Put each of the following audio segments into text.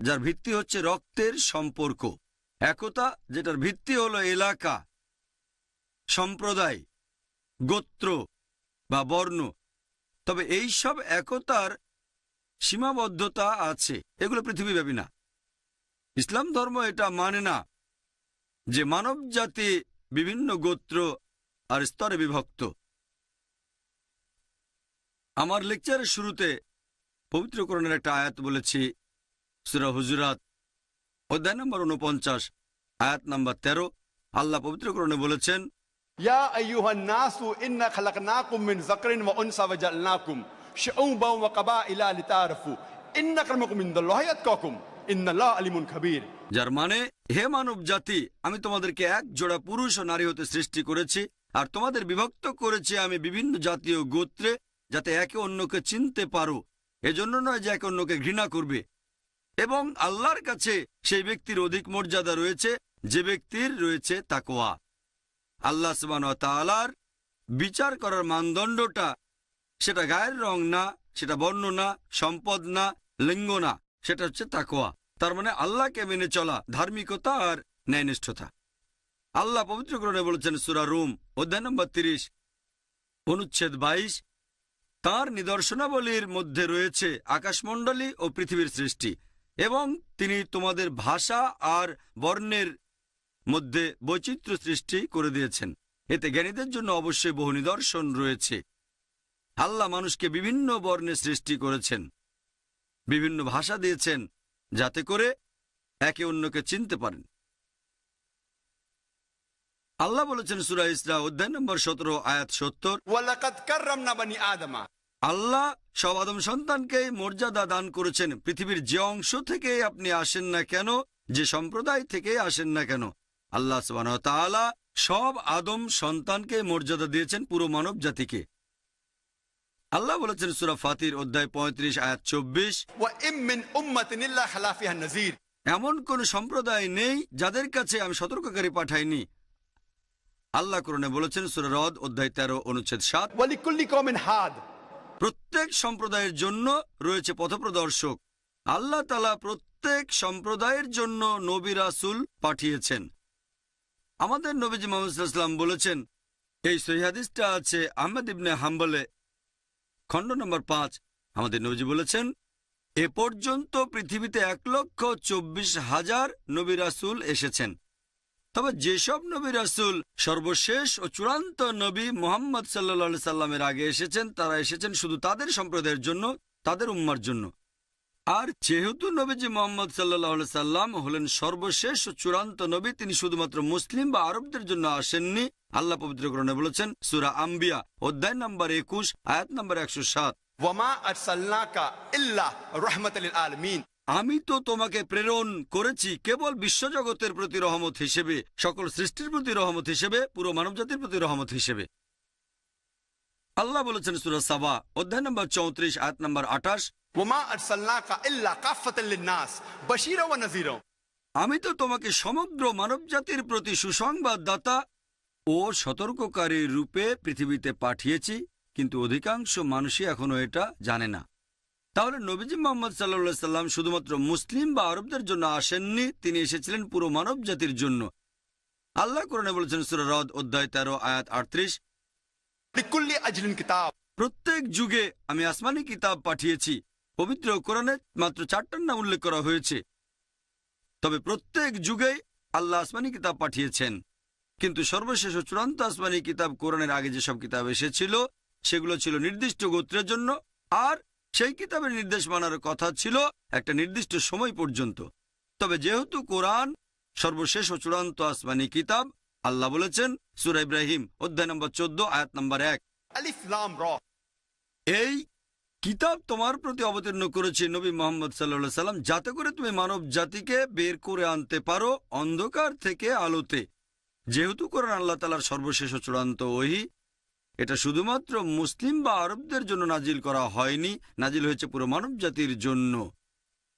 যার ভিত্তি হচ্ছে রক্তের সম্পর্ক, একতা যেটার ভিত্তি হলো এলাকা, সম্প্রদায়, গোত্র বা বর্ণ। তবে এই সব একতার সীমাবদ্ধতা আছে, এগুলো পৃথিবীব্যাপী না। ইসলাম ধর্ম এটা মানে না যে মানব জাতি বিভিন্ন গোত্র আর স্তরে বিভক্ত। আমার লেকচারের শুরুতে পবিত্র কোরআনের একটা আয়াত বলেছি, সূরা হুজুরাত অধ্যায় নম্বর 49 আয়াত নম্বর 13। আল্লাহ পবিত্র কোরআনে বলেছেন, ইয়া আইয়ুহান নাসু ইন্না খালাকনাকুম মিন যাকরিন ওয়া উনসা ওয়া জাআলনাকুম শুউবান ওয়া কাবাইলা লিতাআরাফু ইন্না আক্রামাকুম ইনদাল্লাহি আতকাকুম ইন্নাল্লাহা আলিমুন খাবীর। যার মানে, হে মানব জাতি, আমি তোমাদেরকে এক জোড়া পুরুষ ও নারী হতে সৃষ্টি করেছি, আর তোমাদের বিভক্ত করেছি আমি বিভিন্ন জাতীয় গোত্রে, যাতে একে অন্যকে চিনতে পারো। এজন্য নয় যে একে অন্যকে ঘৃণা করবে। এবং আল্লাহর কাছে সেই ব্যক্তির অধিক মর্যাদা রয়েছে যে ব্যক্তির রয়েছে তাকওয়া। আল্লাহ সুবহানাহু ওয়া তাআলার বিচার করার মানদণ্ডটা সেটা গায়ের রং না, সেটা বর্ণ না, সম্পদ না, লিঙ্গ না, সেটা হচ্ছে তাকওয়া। তার মানে আল্লাহকে মেনে চলা, ধার্মিকতা আর ন্যায়নিষ্ঠতা। আল্লাহ পবিত্র কোরআনে বলেছেন সূরা রুম অধ্যায় নম্বর 30 অনুচ্ছেদ 22, তাঁর নিদর্শনাবলীর মধ্যে রয়েছে আকাশমণ্ডলী ও পৃথিবীর সৃষ্টি, এবং তিনি তোমাদের ভাষা আর বর্ণের মধ্যে বৈচিত্র্য সৃষ্টি করে দিয়েছেন। এতে জ্ঞানীদের জন্য অবশ্যই বহু নিদর্শন রয়েছে। আল্লাহ মানুষকে বিভিন্ন বর্ণে সৃষ্টি করেছেন, বিভিন্ন ভাষা দিয়েছেন, যাতে করে একে অন্যকে চিনতে পারেন। আল্লাহ বলেছেন সূরা ইসরা অধ্যায় নম্বর 17 আয়াত 70, ওয়ালাকাদ কাররামনা বানি আদমা। আল্লাহ সব আদম সন্তানকে মর্যাদা দান করেছেন, পৃথিবীর যে অংশ থেকে আপনি আসেন না কেন, যে সম্প্রদায় থেকে আসেন না কেন। আল্লাহ সুবহানাহু ওয়া তাআলা সব আদম সন্তানকে মর্যাদা দিয়েছেন, পুরো মানব জাতিকে। আল্লাহ বলেছেন সূরা ফাতির অধ্যায় 35 আয়াত 24, ওয়া ইম মিন উম্মাতিন ইল্লা খালা ফিহা নাযীর। এমন কোন সম্প্রদায় নেই যাদের কাছে আমি সতর্ককারী পাঠাইনি। আল্লাহ কোরআনে বলেছেন সূরা রদ অধ্যায় 13 অনুচ্ছেদ 7, ওয়া লিকুল্লি কওমিন হাদ। প্রত্যেক সম্প্রদায়ের জন্য রয়েছে পথপ্রদর্শক। আল্লাহ তাআলা প্রত্যেক সম্প্রদায়ের জন্য নবী রাসূল পাঠিয়েছেন। আমাদের নবীজি মুহাম্মদ সাল্লাল্লাহু আলাইহি ওয়াসাল্লাম বলেছেন, এই সহিহ হাদিসটা আছে আহমদ ইবনে হাম্বলে খণ্ড নম্বর 5। আমাদের নবীজি বলেছেন, এ পর্যন্ত পৃথিবীতে 1,24,000 নবী রাসূল এসেছেন। তবে যেসব নবী রাসূল সর্বশেষ ও চূড়ান্ত নবী মুহাম্মদ সাল্লাল্লাহু আলাইহি সাল্লামের আগে এসেছেন, তারা এসেছেন শুধু তাদের সম্প্রদায়ের জন্য, তাদের উম্মার জন্য। আর যেহেতু নবীজি মুহাম্মদ সাল্লাল্লাহু আলাইহি সাল্লাম হলেন সর্বশেষ ও চূড়ান্ত নবী, তিনি শুধুমাত্র মুসলিম বা আরবদের জন্য আসেননি। আল্লাহ পবিত্র কোরআনে বলেছেন সূরা আম্বিয়া অধ্যায় নম্বর 21 আয়াত নম্বর 107, ওয়া মা আরসালনাকা ইল্লা রাহমাতাল লিল আলামিন। আমি তো তোমাকে প্রেরণ করেছি কেবল বিশ্বজগতের প্রতি রহমত হিসেবে, সকল সৃষ্টির প্রতি রহমত হিসেবে, পুরো মানবজাতির প্রতি রহমত হিসেবে। আল্লাহ বলেছেন সূরা সাবা অধ্যায় নম্বর 34 আয়াত নম্বর 28, ওয়া মা আরসালনাকা ইল্লা কাফাতাল লিন-নাস বাশীরা ওয়া নাযীরা। আমি তো তোমাকে সমগ্র মানবজাতির প্রতি সুসংবাদদাতা ও সতর্ককারী রূপে পৃথিবীতে পাঠিয়েছি, কিন্তু অধিকাংশ মানুষই এখনো এটা জানে না। তাহলে নবীজি মুহাম্মদ সাল্লাল্লাহু আলাইহি সাল্লাম শুধুমাত্র মুসলিম বা আরবদের জন্য আসেননি, তিনি এসেছিলেন পুরো মানব জাতির জন্য। আল্লাহ কোরআনে বলেছেন সূরা রদ অধ্যায় 13 আয়াত 38, লিকুল্লি আজলিন কিতাব। প্রত্যেক যুগে আমি আসমানি কিতাব পাঠিয়েছি। পবিত্র কোরআনে মাত্র 4টার নাম উল্লেখ করা হয়েছে, তবে প্রত্যেক যুগেই আল্লাহ আসমানি কিতাব পাঠিয়েছেন। কিন্তু সর্বশেষ ও চূড়ান্ত আসমানি কিতাব কোরআনের আগে যেসব কিতাব এসেছিল সেগুলো ছিল নির্দিষ্ট গোত্রের জন্য, আর সেই কিতাবের নির্দেশ মানার কথা ছিল একটা নির্দিষ্ট সময় পর্যন্ত। তবে যেহেতু কোরআন সর্বশেষ ও চূড়ান্ত আসমানি কিতাব, আল্লাহ বলেছেন সূরা ইব্রাহিম অধ্যায় নম্বর 14 আয়াত নম্বর 1, আলিফ লাম র। এই কিতাব তোমার প্রতি অবতীর্ণ করেছে নবী মুহাম্মদ সাল্লাল্লাহু আলাইহি সাল্লাম, যাতে করে তুমি মানব জাতিকে বের করে আনতে পারো অন্ধকার থেকে আলোতে। যেহেতু কোরআন আল্লাহ তাআলার সর্বশেষ ও চূড়ান্ত ওহী, এটা শুধুমাত্র মুসলিম বা আরবদের জন্য নাজিল করা হয়নি, নাজিল হয়েছে পুরো মানব জাতির জন্য।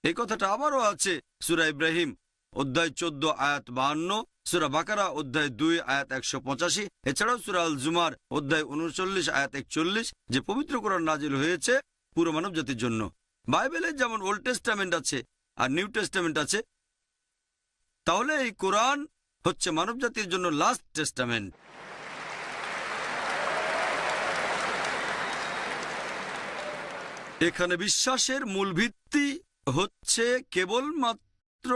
এই কথাটা আবারও আছে সূরা ইব্রাহিম অধ্যায় 14 আয়াত 52, সূরা বাকারা অধ্যায় 2 আয়াত 185, এছাড়াও সূরা আল জুমার অধ্যায় 39 আয়াত 41, যে পবিত্র কোরআন নাজিল হয়েছে পুরো মানব জাতির জন্য। বাইবেলে যেমন ওল্ড টেস্টামেন্ট আছে, আর নিউ টেস্টামেন্ট আছে, তাহলে এই কোরআন হচ্ছে মানবজাতির জন্য লাস্ট টেস্টামেন্ট। এখানে বিশ্বাসের মূল ভিত্তি হচ্ছে কেবলমাত্র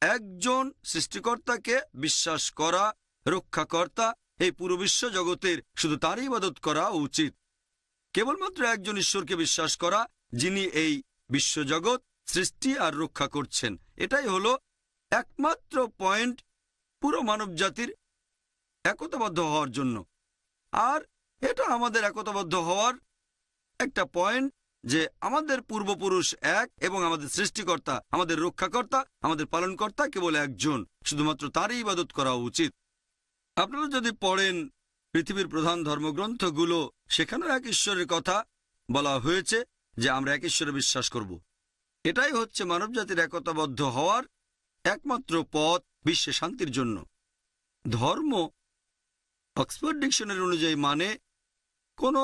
একজন সৃষ্টিকর্তাকে বিশ্বাস করা, রক্ষাকর্তা। এই পুরো বিশ্ব জগতের শুধু তারই ইবাদত করা উচিত। কেবলমাত্র একজন ঈশ্বরকে বিশ্বাস করা, যিনি এই বিশ্বজগৎ সৃষ্টি আর রক্ষা করছেন। এটাই হলো একমাত্র পয়েন্ট পুরো মানব জাতির একতাবদ্ধ হওয়ার জন্য। আর এটা আমাদের একতাবদ্ধ হওয়ার একটা পয়েন্ট যে আমাদের পূর্বপুরুষ এক এবং আমাদের সৃষ্টিকর্তা, আমাদের রক্ষাকর্তা, আমাদের পালনকর্তা কেবল একজন, শুধুমাত্র তারই ইবাদত করা উচিত। আপনারা যদি পড়েন পৃথিবীর প্রধান ধর্মগ্রন্থগুলো, সেখানেও এক ঈশ্বরের কথা বলা হয়েছে যে আমরা এক ঈশ্বরে বিশ্বাস করব। এটাই হচ্ছে মানবজাতির একতাবদ্ধ হওয়ার একমাত্র পথ বিশ্বে শান্তির জন্য। ধর্ম অক্সফোর্ড ডিকশনারি অনুযায়ী মানে কোনো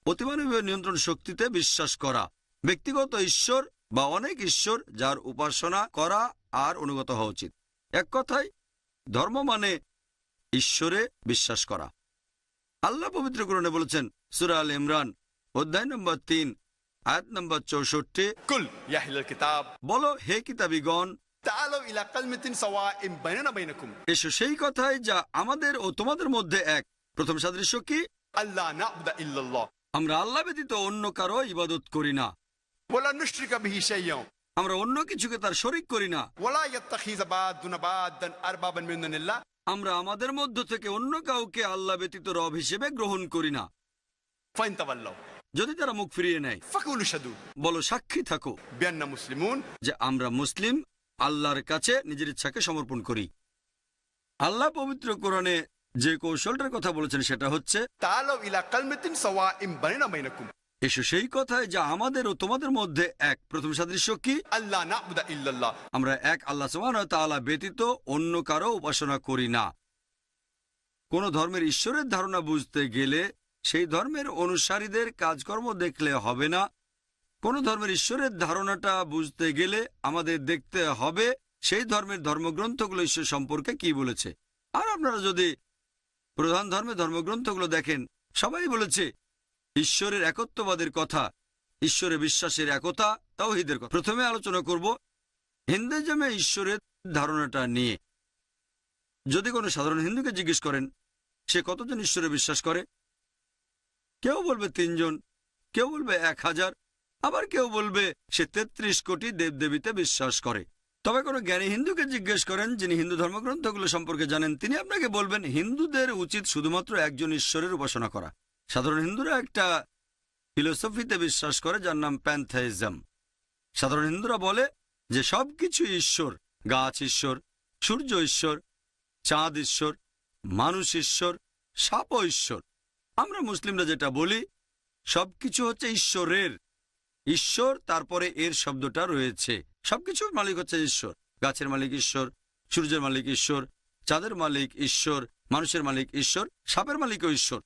অতিমানবীয় নিয়ন্ত্রণ শক্তিতে বিশ্বাস করা, ব্যক্তিগত ঈশ্বর বা অনেক ঈশ্বর যার উপাসনা করা আর অনুগত হওয়া উচিত। এক কথায় ধর্ম মানে ঈশ্বরে বিশ্বাস করা। আল্লাহ পবিত্র কোরআনে বলেছেন সূরা আল ইমরান অধ্যায় নম্বর 3 আয়াত নম্বর 64, কুল ইয়া আহলাল কিতাব বলো হে কিতাবীগণ, তাআলু ইলা কালিমাতিন সাওয়াইন বাইনানা বাইনাকুম, এসো সেই কথায় যা আমাদের ও তোমাদের মধ্যে এক। প্রথম সাদৃশ্য কি? আল্লা না'বুদা ইল্লাল্লাহ, আমরা আল্লাহ ব্যতীত অন্য কারো ইবাদত করি না, ওয়ালা নুশরিকা বিহি শাইয়্যান, আমরা অন্য কিছুকে তার শরীক করি না, ওয়ালা ইয়াত্তাখিযা বা'দুনা বা'দান আরবাবান মিন দুনিল্লাহ, আমরা আমাদের মধ্য থেকে অন্য কাউকে আল্লাহ ব্যতীত রব হিসেবে গ্রহণ করি না। ফাইন তাওয়াল্লাউ, যদি তারা মুখ ফিরিয়ে নেয়, ফাকুলু শাদু বলো সাক্ষী থাকো বিআন্না মুসলিমুন, যে আমরা মুসলিম, আল্লাহর কাছে নিজের ইচ্ছাকে সমর্পণ করি। আল্লাহ পবিত্র কোরআনে যে কৌশলটার কথা বলেছেন সেটা হচ্ছে তাআলু ইলা কালিমাতিন সাওয়াইন বাইনানা বাইনাকুম, এসো সেই কথায় যা আমাদের ও তোমাদের মধ্যে এক। প্রথম সাদৃশ্য কি? আল্লা না'বুদা ইল্লাল্লাহ, আমরা এক আল্লাহ সুবহানাহু ওয়া তাআলা ব্যতীত অন্য কারো উপাসনা করি না। কোন ধর্মের ঈশ্বরের ধারণা বুঝতে গেলে সেই ধর্মের অনুসারীদের কাজকর্ম দেখলে হবে না। কোন ধর্মের ঈশ্বরের ধারণাটা বুঝতে গেলে আমাদের দেখতে হবে সেই ধর্মের ধর্মগ্রন্থগুলো ঈশ্বর সম্পর্কে কি বলেছে। আর আপনারা যদি প্রধান ধর্মের ধর্মগ্রন্থগুলো দেখেন, সবাই বলেছে ঈশ্বরের একত্ববাদের কথা, ঈশ্বরে বিশ্বাসের একতা, তাওহীদের কথা। প্রথমে আলোচনা করব হিন্দুইজমে ঈশ্বরের ধারণাটা নিয়ে। যদি কোনো সাধারণ হিন্দুকে জিজ্ঞেস করেন সে কতজন ঈশ্বরে বিশ্বাস করে, কেউ বলবে 3 জন, কেউ বলবে 1000, আবার কেউ বলবে সে 33 কোটি দেবদেবীতে বিশ্বাস করে। তবে কোনো জ্ঞানী হিন্দুকে জিজ্ঞেস করেন যিনি হিন্দু ধর্মগ্রন্থগুলো সম্পর্কে জানেন, তিনি আপনাকে বলবেন হিন্দুদের উচিত শুধুমাত্র একজন ঈশ্বরের উপাসনা করা। সাধারণ হিন্দুরা একটা ফিলোসফিতে বিশ্বাস করে যার নাম প্যান্থাইজম। সাধারণ হিন্দুরা বলে যে সবকিছু ঈশ্বর, গাছ ঈশ্বর, সূর্য ঈশ্বর, চাঁদ ঈশ্বর, মানুষ ঈশ্বর, সাপও ঈশ্বর। আমরা মুসলিমরা যেটা বলি সবকিছু হচ্ছে ঈশ্বরের। ঈশ্বর তারপরে এর শব্দটা রয়েছে। সবকিছুর মালিক হচ্ছে ঈশ্বর। গাছের মালিক ঈশ্বর, সূর্যের মালিক ঈশ্বর, চাঁদের মালিক ঈশ্বর, মানুষের মালিক ঈশ্বর, সাপের মালিকও ঈশ্বর।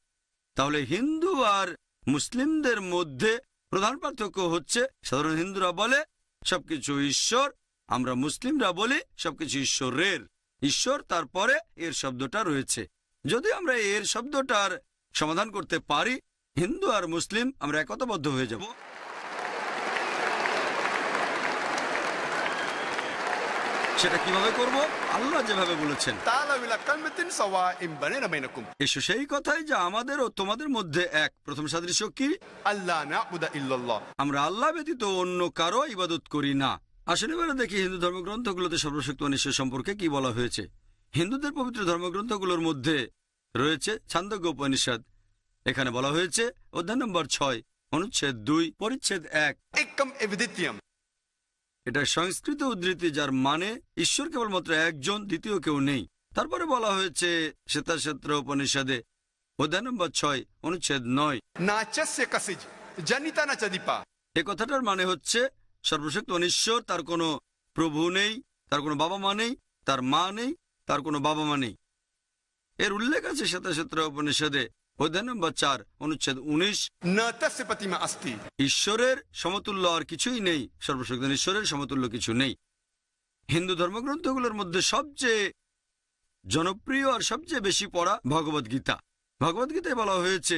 তাহলে হিন্দু আর মুসলিমদের মধ্যে প্রধান পার্থক্য হচ্ছে সাধারণ হিন্দুরা বলে সবকিছু ঈশ্বর, আমরা মুসলিমরা বলি সবকিছু ঈশ্বরের। ঈশ্বর তারপরে এর শব্দটা রয়েছে। যদি আমরা এর শব্দটার সমাধান করতে পারি, হিন্দু আর মুসলিম আমরা একতাবদ্ধ হয়ে যাব। সেটা কিভাবে করব? আল্লাহ যেভাবে বলেছেন তাআলু ইলা কালিমাতিন সাওয়াইন বাইনানা বাইনাকুম, এসো সেই কথাই যা আমাদের ও তোমাদের মধ্যে এক। প্রথম সাদৃশ্য কি? আল্লা না'বুদা ইল্লাল্লাহ, আমরা আল্লাহ ব্যতীত অন্য কারো ইবাদত করি না। আসলে এবারে দেখি হিন্দু ধর্মগ্রন্থগুলোতে সর্বশক্তিমান ঈশ্বর সম্পর্কে কি বলা হয়েছে। হিন্দুদের পবিত্র ধর্মগ্রন্থগুলোর মধ্যে রয়েছে ছান্দোগ্য উপনিষদ। এখানে বলা হয়েছে অধ্যায় নম্বর 6 অনুচ্ছেদ 2 পরিচ্ছেদ 1, একম এভিদিত্যম, এটা সংস্কৃত উদ্ধৃতি যার মানে ঈশ্বর কেবলমাত্র একজন, দ্বিতীয় কেউ নেই। তারপরে বলা হয়েছে শ্বেতাক্ষেত্র উপনিষদে অধ্যায় নম্বর 6 অনুচ্ছেদ 9, নাচস্য কসিজ জনিতা না চদিপা, এ কথাটার মানে হচ্ছে সর্বশক্তিমান ঈশ্বর, তার কোনো প্রভু নেই, তার কোনো বাবা মা নেই, তার মা নেই, তার কোনো বাবা মা নেই। এর উল্লেখ আছে শ্বেতাক্ষেত্র উপনিষদে অধ্যায় নম্বর 4 অনুচ্ছেদ 19, न तस्य प्रतिमा अस्ति। ঈশ্বরের সমতুল্য আর কিছুই নেই, সর্বশক্তিমান ঈশ্বরের সমতুল্য কিছু নেই। হিন্দু ধর্মগ্রন্থগুলোর মধ্যে সবচেয়ে জনপ্রিয় আর সবচেয়ে বেশি পড়া ভগবদ গীতা। ভগবদ গীতায় বলা হয়েছে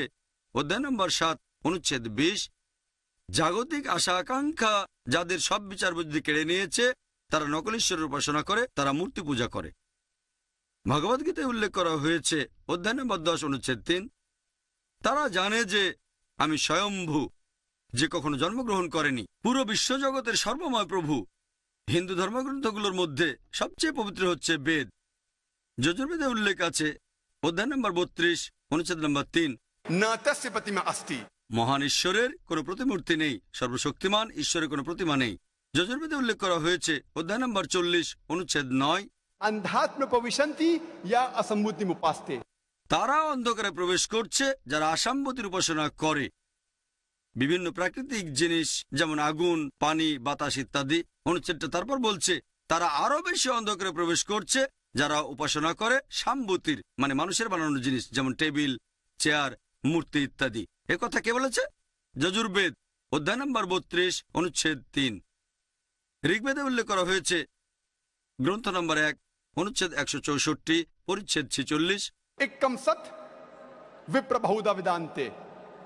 অধ্যায় নম্বর 7 অনুচ্ছেদ 20, জাগতিক আশা আকাঙ্ক্ষা যাদের সব বিচার বুদ্ধি কেড়ে নিয়েছে তারা নকল ঈশ্বরের উপাসনা করে, তারা মূর্তি পূজা করে। ভগবদ গীতায় উল্লেখ করা হয়েছে অধ্যায় নম্বর 10 অনুচ্ছেদ 3, তারা জানে যে আমি স্বয়ম্ভু, যে কখনো জন্মগ্রহণ করেনি, পুরো বিশ্বজগতের সর্বময় প্রভু। হিন্দু ধর্মগ্রন্থগুলোর মধ্যে সবচেয়ে পবিত্র হচ্ছে বেদ। যজুর্বেদে উল্লেখ আছে অধ্যায় নম্বর 32 অনুচ্ছেদ নম্বর 3, न तस्य प्रतिमा अस्ति। মহান ঈশ্বরের কোনো প্রতিমূর্তি নেই, সর্বশক্তিমান ঈশ্বরের কোনো প্রতিমা নেই। যজুর্বেদে উল্লেখ করা হয়েছে অধ্যায় নম্বর 40 অনুচ্ছেদ 9, अंधात्म प्रविशन्ति या असम्बुद्धिम् उपास्ते। তারা অন্ধকারে প্রবেশ করছে যারা আসাম্বতির উপাসনা করে। বিভিন্ন প্রাকৃতিক জিনিস যেমন আগুন, পানি, বাতাস ইত্যাদি। অনুচ্ছেদটা তারপর বলছে তারা আরো বেশি অন্ধকারে প্রবেশ করছে যারা উপাসনা করে সাম্বতির, মানে মানুষের বানানো জিনিস যেমন টেবিল, চেয়ার, মূর্তি ইত্যাদি। এ কথা কে বলেছে? যজুর্বেদ অধ্যায় নম্বর 32 অনুচ্ছেদ 3। ঋগ্বেদে উল্লেখ করা হয়েছে গ্রন্থ নম্বর 1 অনুচ্ছেদ 164 পরিচ্ছেদ 46, एकम सत विप्र बहुधा वेदान्ते।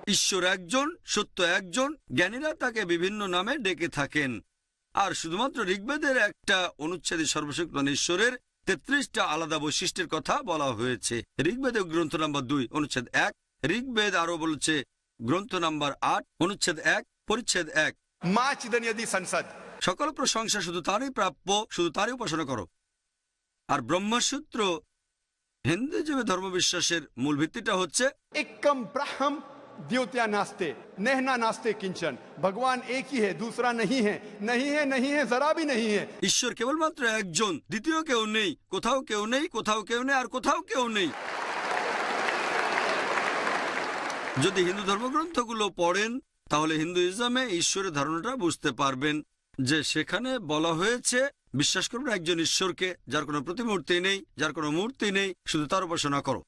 ঈশ্বর একজন, সত্য একজন, জ্ঞানীরা তাকে বিভিন্ন নামে ডেকে থাকেন। আর শুধুমাত্র ঋগ্বেদের একটা অনুচ্ছেদে সর্বশক্তিমান ঈশ্বরের 33টা আলাদা বৈশিষ্ট্যের কথা বলা হয়েছে। ঋগ্বেদে গ্রন্থ নম্বর 2 অনুচ্ছেদ 1, ঋগ্বেদ আরো বলছে গ্রন্থ নম্বর 8 অনুচ্ছেদ 1 পরিচ্ছেদ 1, माँ चिदन यदि संसद। সকল প্রশংসা শুধু তারই প্রাপ্য, শুধু তারই উপাসনা করো। আর ব্রহ্মসূত্র হিন্দুজীবী ধর্মবিশ্বাসের মূল ভিত্তিটা হচ্ছে एकम ब्रह्म द्योत्या नास्ते नहना नास्ते किंचन। भगवान एक ही है, दूसरा नहीं है, नहीं है, नहीं है, जरा भी नहीं है। ঈশ্বর কেবলমাত্র একজন, দ্বিতীয় কেউ নেই, কোথাও কেউ নেই, কোথাও কেউ নেই, আর কোথাও কেউ নেই। যদি হিন্দু ধর্মগ্রন্থগুলো পড়েন তাহলে হিন্দুইজমে ঈশ্বরের ধারণাটা বুঝতে পারবেন যে সেখানে বলা হয়েছে বিশ্বাস করবে একজন ঈশ্বরকে যার কোনো প্রতিমূর্তি নেই, যার কোনো মূর্তি নেই, শুধু তার উপাসনা করো।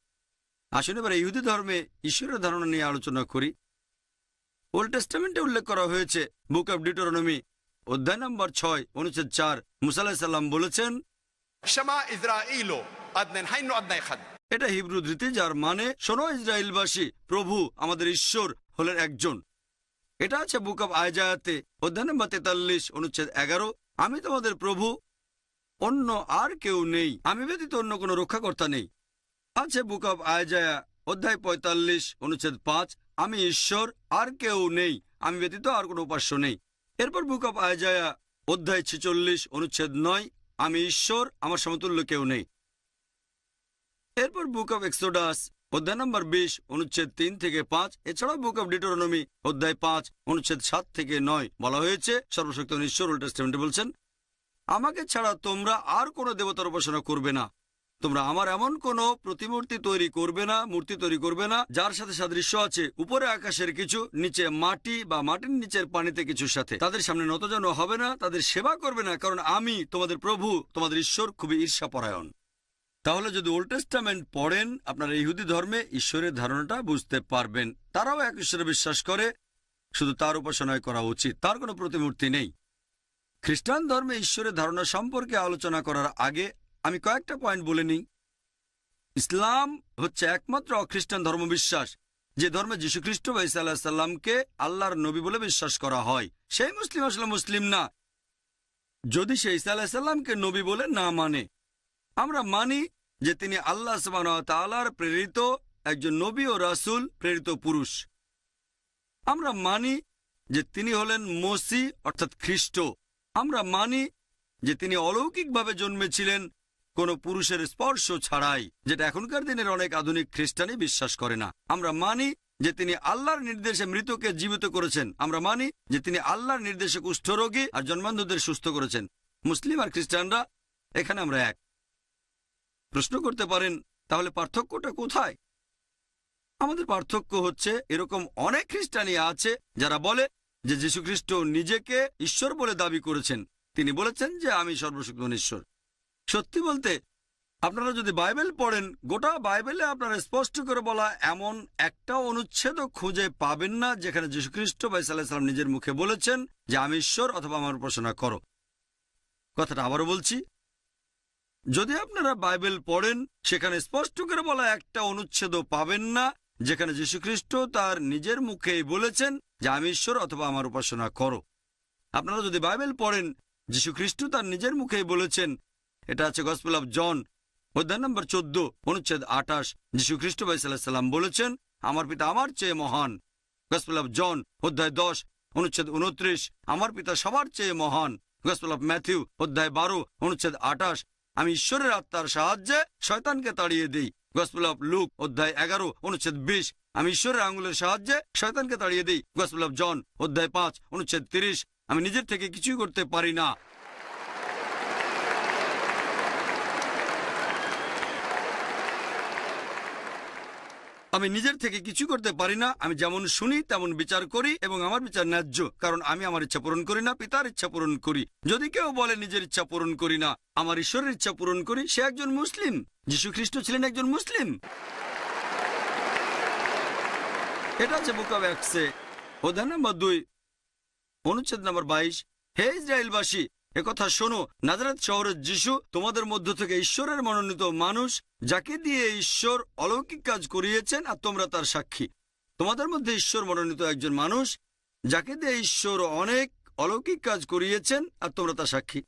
আসুন এবার ইহুদি ধর্মে ঈশ্বরের ধারণা নিয়ে আলোচনা করি। ওল্ড টেস্টামেন্টে উল্লেখ করা হয়েছে বুক অব ডিউটেরোনমি অধ্যায় নম্বর 6 অনুচ্ছেদ 4, মুসা আলাইহিস সালাম বলেছেন, शमा इज़राइलो अदनन हाइनो अदनाय खद। এটা হিব্রু ধৃতি যার মানে শোনো ইসরায়েলবাসী, প্রভু আমাদের ঈশ্বর হলেন একজন। এটা আছে বুক অব আয়জায়াতে অধ্যায় নম্বর 43 অনুচ্ছেদ 11, আমি তোমাদের প্রভু, অন্য আর কেউ নেই, আমি ব্যতীত অন্য কোনো রক্ষাকর্তা নেই। আছে বুক অব আয়জায়া অধ্যায় 45 অনুচ্ছেদ 5, আমি ঈশ্বর, আর কেউ নেই, আমি ব্যতীত আর কোনো উপাস্য নেই। এরপর বুক অব আয়জায়া অধ্যায় 46 অনুচ্ছেদ 9, আমি ঈশ্বর, আমার সমতুল্য কেউ নেই। এরপর বুক অব এক্সোডাস অধ্যায় নম্বর 20 অনুচ্ছেদ 3 থেকে 5, এছাড়াও বুক অব ডিউটেরোনমি অধ্যায় 5 অনুচ্ছেদ 7 থেকে 9 বলা হয়েছে সর্বশক্তিমান ঈশ্বর ওল্ড টেস্টামেন্টে বলছেন, আমাকে ছাড়া তোমরা আর কোনো দেবতার উপাসনা করবে না, তোমরা আমার এমন কোনো প্রতিমূর্তি তৈরি করবে না, মূর্তি তৈরি করবে না যার সাথে সাদৃশ্য আছে উপরে আকাশের কিছু, নিচে মাটি বা মাটির নিচের পানিতে কিছুর সাথে। তাদের সামনে নতজানু হবে না, তাদের সেবা করবে না, কারণ আমি তোমাদের প্রভু, তোমাদের ঈশ্বর খুবই ঈর্ষাপরায়ণ। তাহলে যদি ওল্ড টেস্টামেন্ট পড়েন আপনারা ইহুদি ধর্মে ঈশ্বরের ধারণাটা বুঝতে পারবেন। তারাও এক ঈশ্বরে বিশ্বাস করে, শুধু তার উপাসনায় করা উচিত, তার কোনো প্রতিমূর্তি নেই। খ্রিস্টান ধর্মে ঈশ্বরের ধারণা সম্পর্কে আলোচনা করার আগে আমি কয়েকটা পয়েন্ট বলে নিই। ইসলাম হচ্ছে একমাত্র অখ্রিস্টান ধর্মবিশ্বাস যে ধর্মে যীশুখ্রিস্ট বা ঈসা আলাইহিস সালামকে আল্লাহর নবী বলে বিশ্বাস করা হয়। সেই মুসলিম আসলে মুসলিম না যদি সে ঈসা আলাইহিস সালামকে নবী বলে না মানে। আমরা মানি যে তিনি আল্লাহ সুবহানাহু ওয়া তাআলার প্রেরিত একজন নবী ও রাসূল, প্রেরিত পুরুষ। আমরা মানি যে তিনি হলেন মসিহ অর্থাৎ খ্রিস্ট। আমরা মানি যে তিনি অলৌকিকভাবে জন্মেছিলেন কোনো পুরুষের স্পর্শ ছাড়াই, যেটা এখনকার দিনের অনেক আধুনিক খ্রিস্টানই বিশ্বাস করে না। আমরা মানি যে তিনি আল্লাহর নির্দেশে মৃতকে জীবিত করেছেন। আমরা মানি যে তিনি আল্লাহর নির্দেশে কুষ্ঠরোগী আর জন্মান্ধদের সুস্থ করেছেন। মুসলিম আর খ্রিস্টানরা এখানে আমরা এক। প্রশ্ন করতে পারেন তাহলে পার্থক্যটা কোথায়? আমাদের পার্থক্য হচ্ছে এরকম অনেক খ্রিস্টানই আছে যারা বলে যে যীশুখ্রিস্ট নিজেকে ঈশ্বর বলে দাবি করেছেন। তিনি বলেছেন যে আমি সর্বশক্তিমান ঈশ্বর। সত্যি বলতে আপনারা যদি বাইবেল পড়েন, গোটা বাইবেলে আপনারা স্পষ্ট করে বলা এমন একটা অনুচ্ছেদ খুঁজে পাবেন না যেখানে যীশুখ্রিস্ট বা ঈসা আলাইহিস সালাম নিজের মুখে বলেছেন যে আমি ঈশ্বর অথবা আমার উপাসনা করো। কথাটা আবারও বলছি, যদি আপনারা বাইবেল পড়েন সেখানে স্পষ্ট করে বলা একটা অনুচ্ছেদও পাবেন না যেখানে যীশুখ্রিস্ট তার নিজের মুখেই বলেছেন যে আমি ঈশ্বর অথবা আমার উপাসনা করো। আপনারা যদি বাইবেল পড়েন, যীশুখ্রিস্ট তার নিজের মুখেই বলেছেন, এটা আছে গসপেল অফ জন অধ্যায় নম্বর 14 অনুচ্ছেদ 28। যীশুখ্রিস্ট বা ঈসা আলাইহিস সালাম বলেছেন আমার পিতা আমার চেয়ে মহান। গসপেল অফ জন অধ্যায় 10 অনুচ্ছেদ 29, আমার পিতা সবার চেয়ে মহান। গসপেল অফ ম্যাথিউ অধ্যায় 12 অনুচ্ছেদ 28, আমি ঈশ্বরের আত্মার সাহায্যে শয়তানকে তাড়িয়ে দিই। গসপেল অফ লুক অধ্যায় 11 অনুচ্ছেদ 20, আমি ঈশ্বরের আঙুলের সাহায্যে শয়তানকে তাড়িয়ে দিই। গসপেল অফ জন অধ্যায় 5 অনুচ্ছেদ 30, আমি নিজের থেকে কিছুই করতে পারি না। আমি নিজের থেকে কিছু করতে পারি না, আমি যেমন শুনি তেমন বিচার করি এবং আমার বিচার ন্যায্য, কারণ আমি আমার ইচ্ছা পূরণ করি না, পিতার ইচ্ছা পূরণ করি। যদি কেউ বলে নিজের ইচ্ছা পূরণ করি না, আমার ঈশ্বরের ইচ্ছা পূরণ করি, সে একজন মুসলিম। যীশুখ্রিস্ট ছিলেন একজন মুসলিম। এটা আছে বুক অব অ্যাক্টসে অধ্যায় নম্বর 2 অনুচ্ছেদ নম্বর 22, হে ইসরায়েলবাসী, একথা শোনো, নাজারেত শহরের যিশু তোমাদের মধ্য থেকে ঈশ্বরের মনোনীত মানুষ, যাকে দিয়ে ঈশ্বর অলৌকিক কাজ করিয়েছেন আর তোমরা তার সাক্ষী। তোমাদের মধ্যে ঈশ্বর মনোনীত একজন মানুষ, যাকে দিয়ে ঈশ্বর অনেক অলৌকিক কাজ করিয়েছেন আর তোমরা তার সাক্ষী।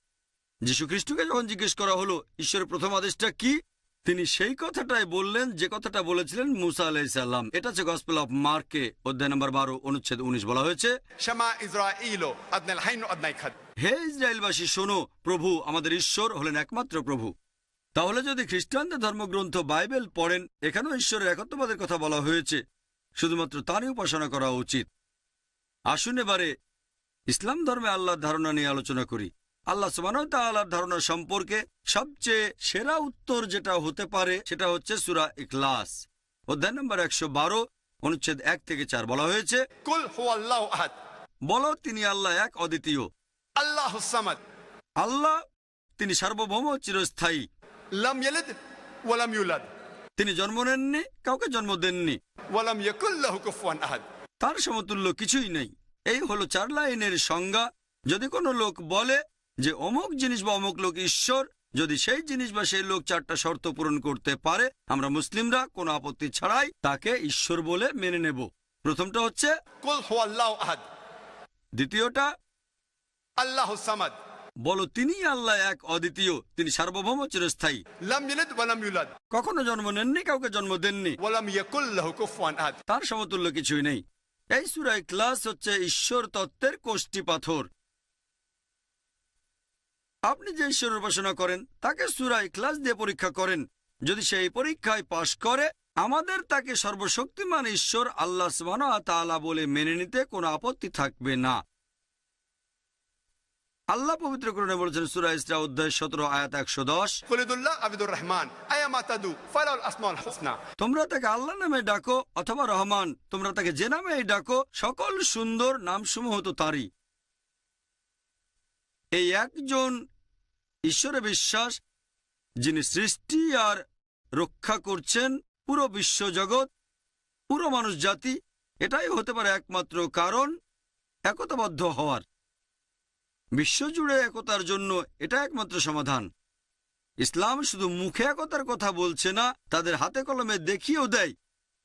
যীশুখ্রিস্টকে যখন জিজ্ঞেস করা হলো ঈশ্বরের প্রথম আদেশটা কি, তিনি সেই কথাটাই বললেন যে কথাটা বলেছিলেন মুসা আলাইহিস সালাম। এটা হচ্ছে গসপেল অফ মার্কে অধ্যায় নম্বর 12 অনুচ্ছেদ 19, বলা হয়েছে شما إسرائيل أدنى الحين وأدنى يكد হে ইসরায়েলবাসী শোনো, প্রভু আমাদের ঈশ্বর হলেন একমাত্র প্রভু। তাহলে যদি খ্রিস্টানদের ধর্মগ্রন্থ বাইবেল পড়েন, এখানেও ঈশ্বরের একত্ববাদের কথা বলা হয়েছে, শুধুমাত্র তারই উপাসনা করা উচিত। আসুন এবারে ইসলাম ধর্মে আল্লাহর ধারণা নিয়ে আলোচনা করি। আল্লাহ সুবহানাহু ওয়া তাআলার ধারণা সম্পর্কে সবচেয়ে সেরা উত্তর যেটা হতে পারে সেটা হচ্ছে সূরা ইখলাস অধ্যায় নম্বর 112 অনুচ্ছেদ 1 থেকে 4, বলা হয়েছে قل هو الله أحد বলো তিনি আল্লাহ এক অদ্বিতীয়। الله الصمد আল্লাহ তিনি সার্বভৌম চিরস্থায়ী। لم يلد ولم يولد তিনি জন্ম নেননি, কাউকে জন্ম দেননি, ولم يكن له كفوا أحد তার সমতুল্য কিছুই নেই। এই হলো 4 লাইনের সংজ্ঞা। যদি কোনো লোক বলে যে অমুক জিনিস বা অমুক লোক ঈশ্বর, যদি সেই জিনিস বা সেই লোক 4টা শর্ত পূরণ করতে পারে, আমরা মুসলিমরা কোনো আপত্তি ছাড়াই তাকে ঈশ্বর বলে মেনে নেব। প্রথমটা হচ্ছে قل هو الله أحد দ্বিতীয়টা الله الصمد বলো তিনি আল্লাহ এক অদ্বিতীয়, তিনি সার্বভৌম চিরস্থায়ী, لم يلد ولم يولد কখনো জন্ম নেননি, কাউকে জন্ম দেননি, ولم يكن له كفوا أحد তার সমতুল্য কিছুই নেই। এই সূরা ইখলাস হচ্ছে ঈশ্বর তত্ত্বের কোষ্ঠী পাথর। আপনি যে ঈশ্বরের উপাসনা করেন তাকে সূরা ইখলাস দিয়ে পরীক্ষা করেন। যদি সেই পরীক্ষায় পাশ করে, আমাদের তাকে সর্বশক্তিমান ঈশ্বর আল্লাহ সুবহানাহু ওয়া তাআলা বলে মেনে নিতে কোনো আপত্তি থাকবে না। আল্লাহ পবিত্র কোরআনে বলেছেন সূরা ইসরা অধ্যায় 17 আয়াত 110, قل ادعوا الله أو ادعوا الرحمن أيما تدعوا فله الأسماء الحسنى তোমরা তাকে আল্লাহ নামে ডাকো অথবা রহমান, তোমরা তাকে যে নামেই ডাকো, সকল সুন্দর নামসমূহ তো তারই। এই একজন ঈশ্বরে বিশ্বাস, যিনি সৃষ্টি আর রক্ষা করছেন পুরো বিশ্বজগৎ, পুরো মানুষ জাতি, এটাই হতে পারে একমাত্র কারণ একতাবদ্ধ হওয়ার। বিশ্বজুড়ে একতার জন্য এটা একমাত্র সমাধান। ইসলাম শুধু মুখে একতার কথা বলছে না, তাদের হাতে কলমে দেখিয়েও দেয়।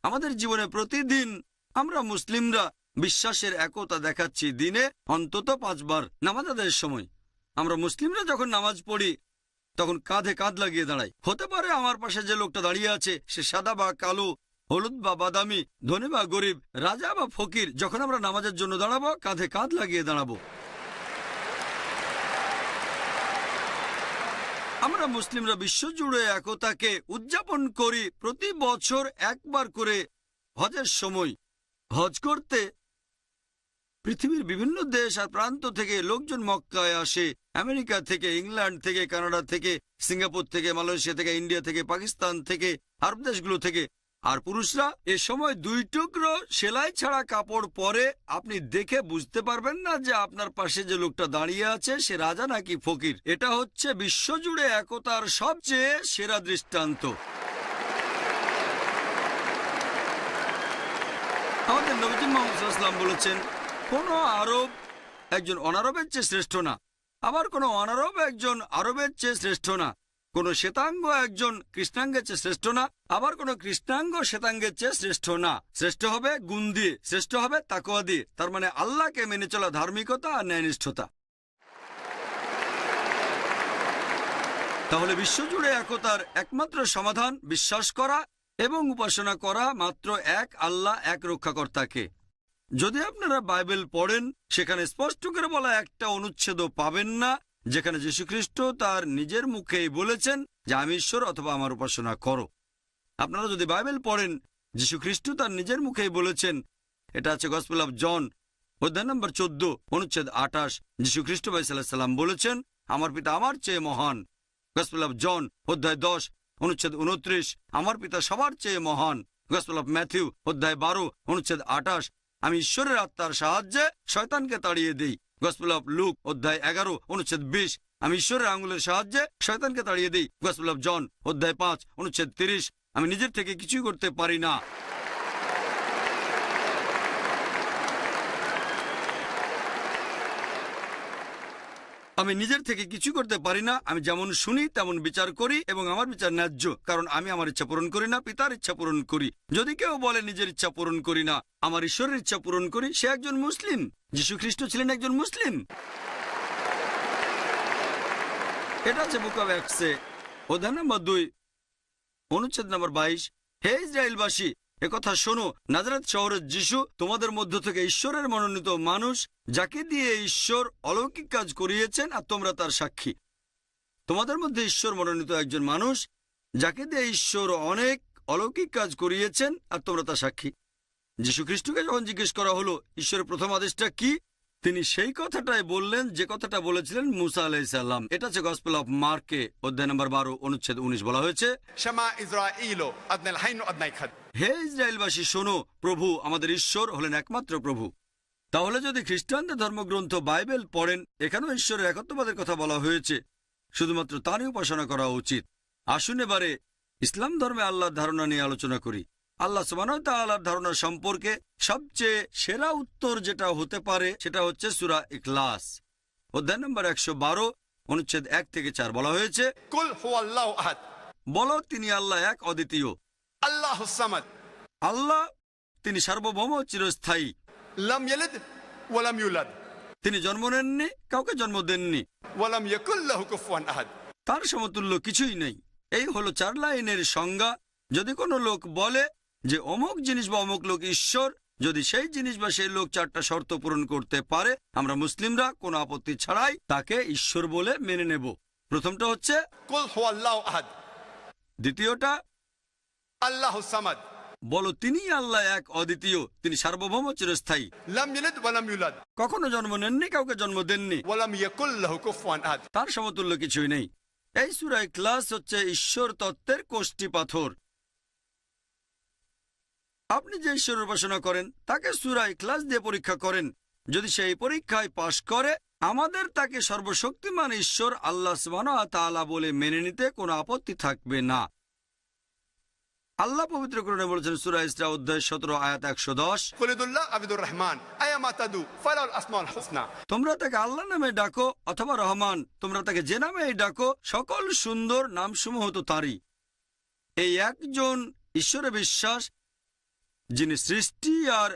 আমাদের জীবনে প্রতিদিন আমরা মুসলিমরা বিশ্বাসের একতা দেখাচ্ছি দিনে অন্তত 5 বার নামাজ আদায়ের সময়। আমরা মুসলিমরা যখন নামাজ পড়ি তখন কাঁধে কাঁধ লাগিয়ে দাঁড়াই। হতে পারে আমার পাশে যে লোকটা দাঁড়িয়ে আছে সে সাদা বা কালো, হলুদ বা বাদামি, ধনী বা গরিব, রাজা বা ফকির, যখন আমরা নামাজের জন্য দাঁড়াবো কাঁধে কাঁধ লাগিয়ে দাঁড়াবো। আমরা মুসলিমরা বিশ্বজুড়ে একতাকে উদযাপন করি প্রতি বছর একবার করে হজের সময়। হজ করতে পৃথিবীর বিভিন্ন দেশ আর প্রান্ত থেকে লোকজন মক্কায় আসে। আমেরিকা থেকে, ইংল্যান্ড থেকে, কানাডা থেকে, সিঙ্গাপুর থেকে, মালয়েশিয়া থেকে, ইন্ডিয়া থেকে, পাকিস্তান থেকে, আরব দেশগুলো থেকে। আর পুরুষরা এ সময় 2 টুকরো সেলাই ছাড়া কাপড় পরে আপনি দেখে বুঝতে পারবেন না যে আপনার পাশে যে লোকটা দাঁড়িয়ে আছে সে রাজা নাকি ফকির। এটা হচ্ছে বিশ্বজুড়ে একতার সবচেয়ে সেরা দৃষ্টান্ত। আমাদের নবীজি মুহাম্মদ সাল্লাল্লাহু আলাইহি ওয়াসাল্লাম বলেছেন, কোনো আরব একজন অনারবের চেয়ে শ্রেষ্ঠ না, আবার কোনো অনারব একজন আরবের চেয়ে শ্রেষ্ঠ না, কোনো শ্বেতাঙ্গ একজন কৃষ্ণাঙ্গের চেয়ে শ্রেষ্ঠ না, আবার কোনো কৃষ্ণাঙ্গ শ্বেতাঙ্গের চেয়ে শ্রেষ্ঠ না। শ্রেষ্ঠ হবে গুণ দিয়ে, শ্রেষ্ঠ হবে তাকওয়া দিয়ে, তার মানে আল্লাহকে মেনে চলা ধার্মিকতা আর ন্যায়নিষ্ঠতা। তাহলে বিশ্বজুড়ে একতার একমাত্র সমাধান বিশ্বাস করা এবং উপাসনা করা মাত্র এক আল্লাহ, এক রক্ষাকর্তাকে। যদি আপনারা বাইবেল পড়েন, সেখানে স্পষ্ট করে বলা একটা অনুচ্ছেদও পাবেন না যেখানে যীশুখ্রিস্ট তার নিজের মুখেই বলেছেন যে আমি ঈশ্বর অথবা আমার উপাসনা করো। আপনারা যদি বাইবেল পড়েন, যীশুখ্রিস্ট তার নিজের মুখেই বলেছেন। এটা আছে গসপেল অফ জন অধ্যায় নম্বর 14 অনুচ্ছেদ 28। যীশুখ্রিস্ট ভাই সাল্লাল্লাহু আলাইহি ওয়াসাল্লাম বলেছেন, আমার পিতা আমার চেয়ে মহান। গসপেল অফ জন অধ্যায় 10 অনুচ্ছেদ 29, আমার পিতা সবার চেয়ে মহান। গসপেল অফ ম্যাথিউ অধ্যায় 12 অনুচ্ছেদ 28, আমি ঈশ্বরের আত্মার সাহায্যে শয়তানকে তাড়িয়ে দিই। গসপেল অফ লুক অধ্যায় 11 অনুচ্ছেদ 20, আমি ঈশ্বরের আঙুলের সাহায্যে শয়তানকে তাড়িয়ে দিই। গসপেল অফ জন অধ্যায় 5 অনুচ্ছেদ 30, আমি নিজের থেকে কিছুই করতে পারি না। আমি নিজের থেকে কিছু করতে পারি না, আমি যেমন শুনি তেমন বিচার করি এবং আমার বিচার ন্যায্য, কারণ আমি আমার ইচ্ছা পূরণ করি না, পিতার ইচ্ছা পূরণ করি। যদি কেউ বলে নিজের ইচ্ছা পূরণ করি না, আমার ঈশ্বরের ইচ্ছা পূরণ করি, সে একজন মুসলিম। যীশুখ্রিস্ট ছিলেন একজন মুসলিম। এটা আছে বুক অব অ্যাক্টসে অধ্যায় নম্বর 2 অনুচ্ছেদ নম্বর 22, হে ইসরায়েলবাসী, একথা শোনো, নাজারেত শহরের যিশু তোমাদের মধ্য থেকে ঈশ্বরের মনোনীত মানুষ, যাকে দিয়ে ঈশ্বর অলৌকিক কাজ করিয়েছেন আর তোমরা তার সাক্ষী। তোমাদের মধ্যে ঈশ্বর মনোনীত একজন মানুষ, যাকে দিয়ে ঈশ্বর অনেক অলৌকিক কাজ করিয়েছেন আর তোমরা তার সাক্ষী। যীশুখ্রিস্টকে যখন জিজ্ঞেস করা হলো ঈশ্বরের প্রথম আদেশটা কি, তিনি সেই কথাটাই বললেন যে কথাটা বলেছিলেন মুসা আলাইহিস সালাম। এটা হচ্ছে গসপেল অফ মার্কে অধ্যায় নম্বর 12 অনুচ্ছেদ 19, বলা হয়েছে, شما إسرائيل أدنى الحين وأدنى الخد হে ইসরায়েলবাসী শোনো, প্রভু আমাদের ঈশ্বর হলেন একমাত্র প্রভু। তাহলে যদি খ্রিস্টানদের ধর্মগ্রন্থ বাইবেল পড়েন, এখানেও ঈশ্বরের একত্ববাদের কথা বলা হয়েছে, শুধুমাত্র তারই উপাসনা করা উচিত। আসুন এবারে ইসলাম ধর্মে আল্লাহর ধারণা নিয়ে আলোচনা করি। আল্লাহ সুবহানাহু ওয়া তাআলার ধারণা সম্পর্কে সবচেয়ে সেরা উত্তর যেটা হতে পারে সেটা হচ্ছে সূরা ইখলাস অধ্যায় নম্বর 112 অনুচ্ছেদ 1 থেকে 4, বলা হয়েছে, قل هو الله أحد বলো তিনি আল্লাহ এক অদ্বিতীয়। الله الصمد আল্লাহ তিনি সার্বভৌম, চিরস্থায়ী। لم يلد ولم يولد তিনি জন্ম নেননি, কাউকে জন্ম দেননি, ولم يكن له كفوا أحد তার সমতুল্য কিছুই নেই। এই হলো 4 লাইনের সংজ্ঞা। যদি কোনো লোক বলে যে অমুক জিনিস বা অমুক লোক ঈশ্বর, যদি সেই জিনিস বা সেই লোক 4টা শর্ত পূরণ করতে পারে, আমরা মুসলিমরা কোনো আপত্তি ছাড়াই তাকে ঈশ্বর বলে মেনে নেব। প্রথমটা হচ্ছে قل هو الله أحد দ্বিতীয়টা الله الصمد বলো তিনি আল্লাহ এক অদ্বিতীয়, তিনি সার্বভৌম, চিরস্থায়ী, لم يلد ولم يولد কখনো জন্ম নেননি, কাউকে জন্ম দেননি, ولم يكن له كفوا أحد তার সমতুল্য কিছুই নেই। এই সূরা ইখলাস হচ্ছে ঈশ্বর তত্ত্বের কোষ্ঠী পাথর। আপনি যে ঈশ্বরের উপাসনা করেন তাকে সূরা ইখলাস দিয়ে পরীক্ষা করেন। যদি সেই পরীক্ষায় পাশ করে, আমাদের তাকে সর্বশক্তিমান ঈশ্বর আল্লাহ সুবহানাহু ওয়া তাআলা বলে মেনে নিতে কোনো আপত্তি থাকবে না। আল্লাহ পবিত্র কোরআনে বলেছেন সূরা ইসরা অধ্যায় 17 আয়াত 110, قل ادعوا الله عبد الرحمن أيما تدعوا فله الأسماء الحسنى তোমরা তাকে আল্লাহ নামে ডাকো অথবা রহমান, তোমরা তাকে যে নামেই ডাকো, সকল সুন্দর নামসমূহ তো তারই। এই একজন ঈশ্বরে বিশ্বাস, যিনি সৃষ্টি আর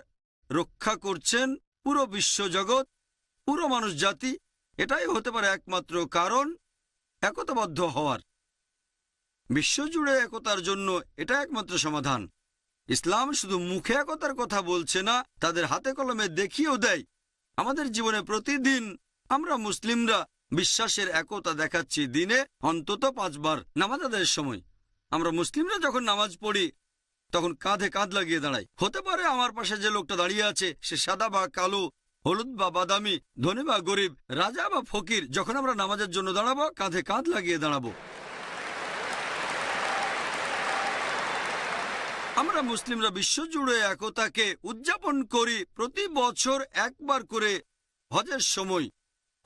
রক্ষা করছেন পুরো বিশ্বজগৎ, পুরো মানুষ জাতি, এটাই হতে পারে একমাত্র কারণ একতাবদ্ধ হওয়ার। বিশ্বজুড়ে একতার জন্য এটা একমাত্র সমাধান। ইসলাম শুধু মুখে একতার কথা বলছে না, তাদের হাতে কলমে দেখিয়েও দেয়। আমাদের জীবনে প্রতিদিন আমরা মুসলিমরা বিশ্বাসের একতা দেখাচ্ছি। দিনে অন্তত 5 বার নামাজ আদায়ের সময় আমরা মুসলিমরা যখন নামাজ পড়ি তখন কাঁধে কাঁধ লাগিয়ে দাঁড়াই। হতে পারে আমার পাশে যে লোকটা দাঁড়িয়ে আছে সে সাদা বা কালো, হলুদ বা বাদামি, ধনী বা গরিব, রাজা বা ফকির, যখন আমরা নামাজের জন্য দাঁড়াবো কাঁধে কাঁধ লাগিয়ে দাঁড়াবো। আমরা মুসলিমরা বিশ্বজুড়ে একতাকে উদযাপন করি প্রতি বছর একবার করে হজের সময়।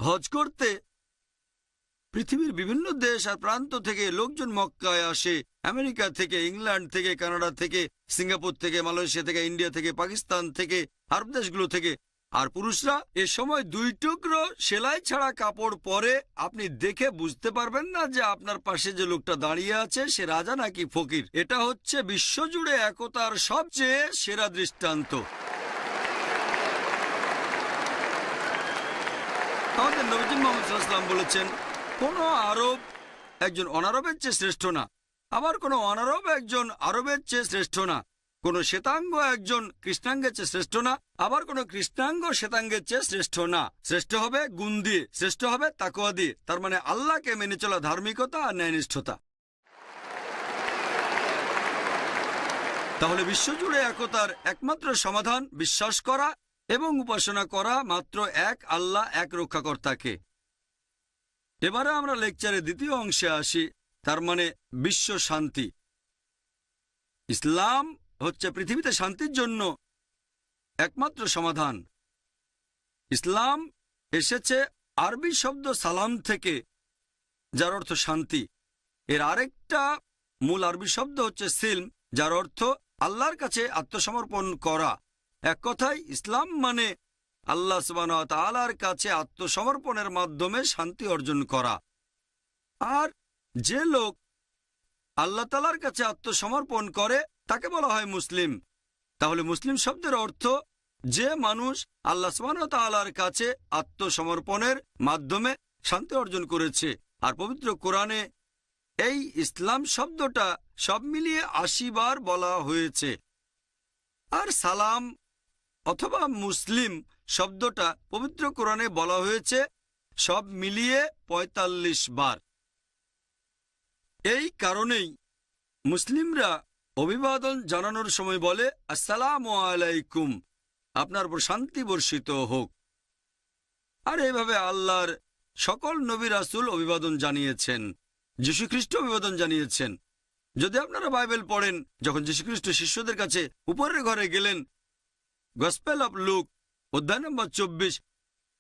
হজ করতে পৃথিবীর বিভিন্ন দেশ আর প্রান্ত থেকে লোকজন মক্কায় আসে। আমেরিকা থেকে, ইংল্যান্ড থেকে, কানাডা থেকে, সিঙ্গাপুর থেকে, মালয়েশিয়া থেকে, ইন্ডিয়া থেকে, পাকিস্তান থেকে, আরব দেশগুলো থেকে। আর পুরুষরা এ সময় 2 টুকরো সেলাই ছাড়া কাপড় পরে। আপনি দেখে বুঝতে পারবেন না যে আপনার পাশে যে লোকটা দাঁড়িয়ে আছে সে রাজা নাকি ফকির। এটা হচ্ছে বিশ্বজুড়ে একতার সবচেয়ে সেরা দৃষ্টান্ত। আমাদের নবী মুহাম্মদ সাল্লাল্লাহু আলাইহি ওয়াসাল্লাম বলেছেন, কোনো আরব একজন অনারবের চেয়ে শ্রেষ্ঠ না, আবার কোনো অনারব একজন আরবের চেয়ে শ্রেষ্ঠ না। কোনো শ্বেতাঙ্গ একজন কৃষ্ণাঙ্গের চেয়ে শ্রেষ্ঠ না, আবার কোনো কৃষ্ণাঙ্গ শ্বেতাঙ্গের চেয়ে শ্রেষ্ঠ না। শ্রেষ্ঠ হবে গুণ দিয়ে, শ্রেষ্ঠ হবে তাকওয়া দিয়ে, তার মানে আল্লাহকে মেনে চলা ধার্মিকতা আর ন্যায়নিষ্ঠতা। তাহলে বিশ্বজুড়ে একতার একমাত্র সমাধান বিশ্বাস করা এবং উপাসনা করা মাত্র এক আল্লাহ, এক রক্ষাকর্তাকে। এবারে আমরা লেকচারের দ্বিতীয় অংশে আসি, তার মানে বিশ্ব শান্তি। ইসলাম হচ্ছে পৃথিবীতে শান্তির জন্য একমাত্র সমাধান। ইসলাম এসেছে আরবি শব্দ সালাম থেকে, যার অর্থ শান্তি। এর আরেকটা মূল আরবি শব্দ হচ্ছে সিলম, যার অর্থ আল্লাহর কাছে আত্মসমর্পণ করা। এক কথায় ইসলাম মানে আল্লাহ সুবহানাহু ওয়া তাআলার কাছে আত্মসমর্পণের মাধ্যমে শান্তি অর্জন করা। আর যে লোক আল্লাহ তাআলার কাছে আত্মসমর্পণ করে তাকে বলা হয় মুসলিম। তাহলে মুসলিম শব্দের অর্থ যে মানুষ আল্লাহ সুবহানাহু ওয়া তাআলার কাছে আত্মসমর্পণের মাধ্যমে শান্তি অর্জন করেছে। আর পবিত্র কোরআনে এই ইসলাম শব্দটা সব মিলিয়ে 80 বার বলা হয়েছে। আর সালাম অথবা মুসলিম শব্দটা পবিত্র কোরআনে বলা হয়েছে সব মিলিয়ে 45 বার। এই কারণেই মুসলিমরা অভিবাদন জানানোর সময় বলে, আসসালামু আলাইকুম, আপনার উপর শান্তি বর্ষিত হোক। আর এইভাবে আল্লাহর সকল নবী রাসূল অভিবাদন জানিয়েছেন, যীশুখ্রিস্ট অভিবাদন জানিয়েছেন। যদি আপনারা বাইবেল পড়েন, যখন যীশুখ্রিস্ট শিষ্যদের কাছে উপরের ঘরে গেলেন, গসপেল অব লুক অধ্যায় নম্বর 24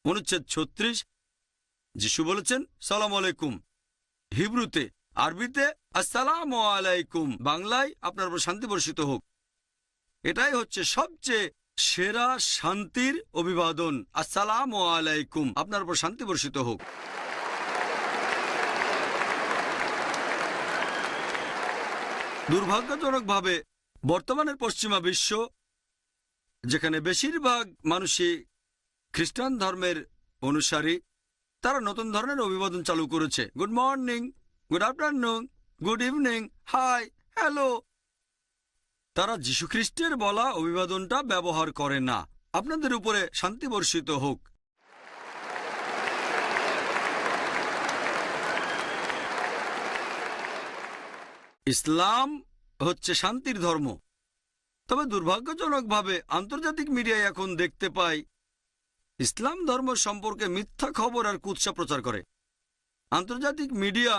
অনুচ্ছেদ 36, যিশু বলেছেন সালাম আলাইকুম হিব্রুতে, আরবিতে আসসালামু আলাইকুম, বাংলায় আপনার উপর শান্তি বর্ষিত হোক। এটাই হচ্ছে সবচেয়ে সেরা শান্তির অভিবাদন, আসসালামু আলাইকুম, আপনার উপর শান্তি বর্ষিত হোক। দুর্ভাগ্যজনকভাবে বর্তমানের পশ্চিমা বিশ্ব, যেখানে বেশিরভাগ মানুষই খ্রিস্টান ধর্মের অনুসারী, তারা নতুন ধরনের অভিবাদন চালু করেছে। Good morning, good afternoon, good evening, hi, hello. তারা যীশুখ্রিস্টের বলা অভিবাদনটা ব্যবহার করে না, আপনাদের উপরে শান্তি বর্ষিত হোক। ইসলাম হচ্ছে শান্তির ধর্ম। তবে দুর্ভাগ্যজনকভাবে আন্তর্জাতিক মিডিয়ায় এখন দেখতে পাই ইসলাম ধর্ম সম্পর্কে মিথ্যা খবর আর কুৎসা প্রচার করে। আন্তর্জাতিক মিডিয়া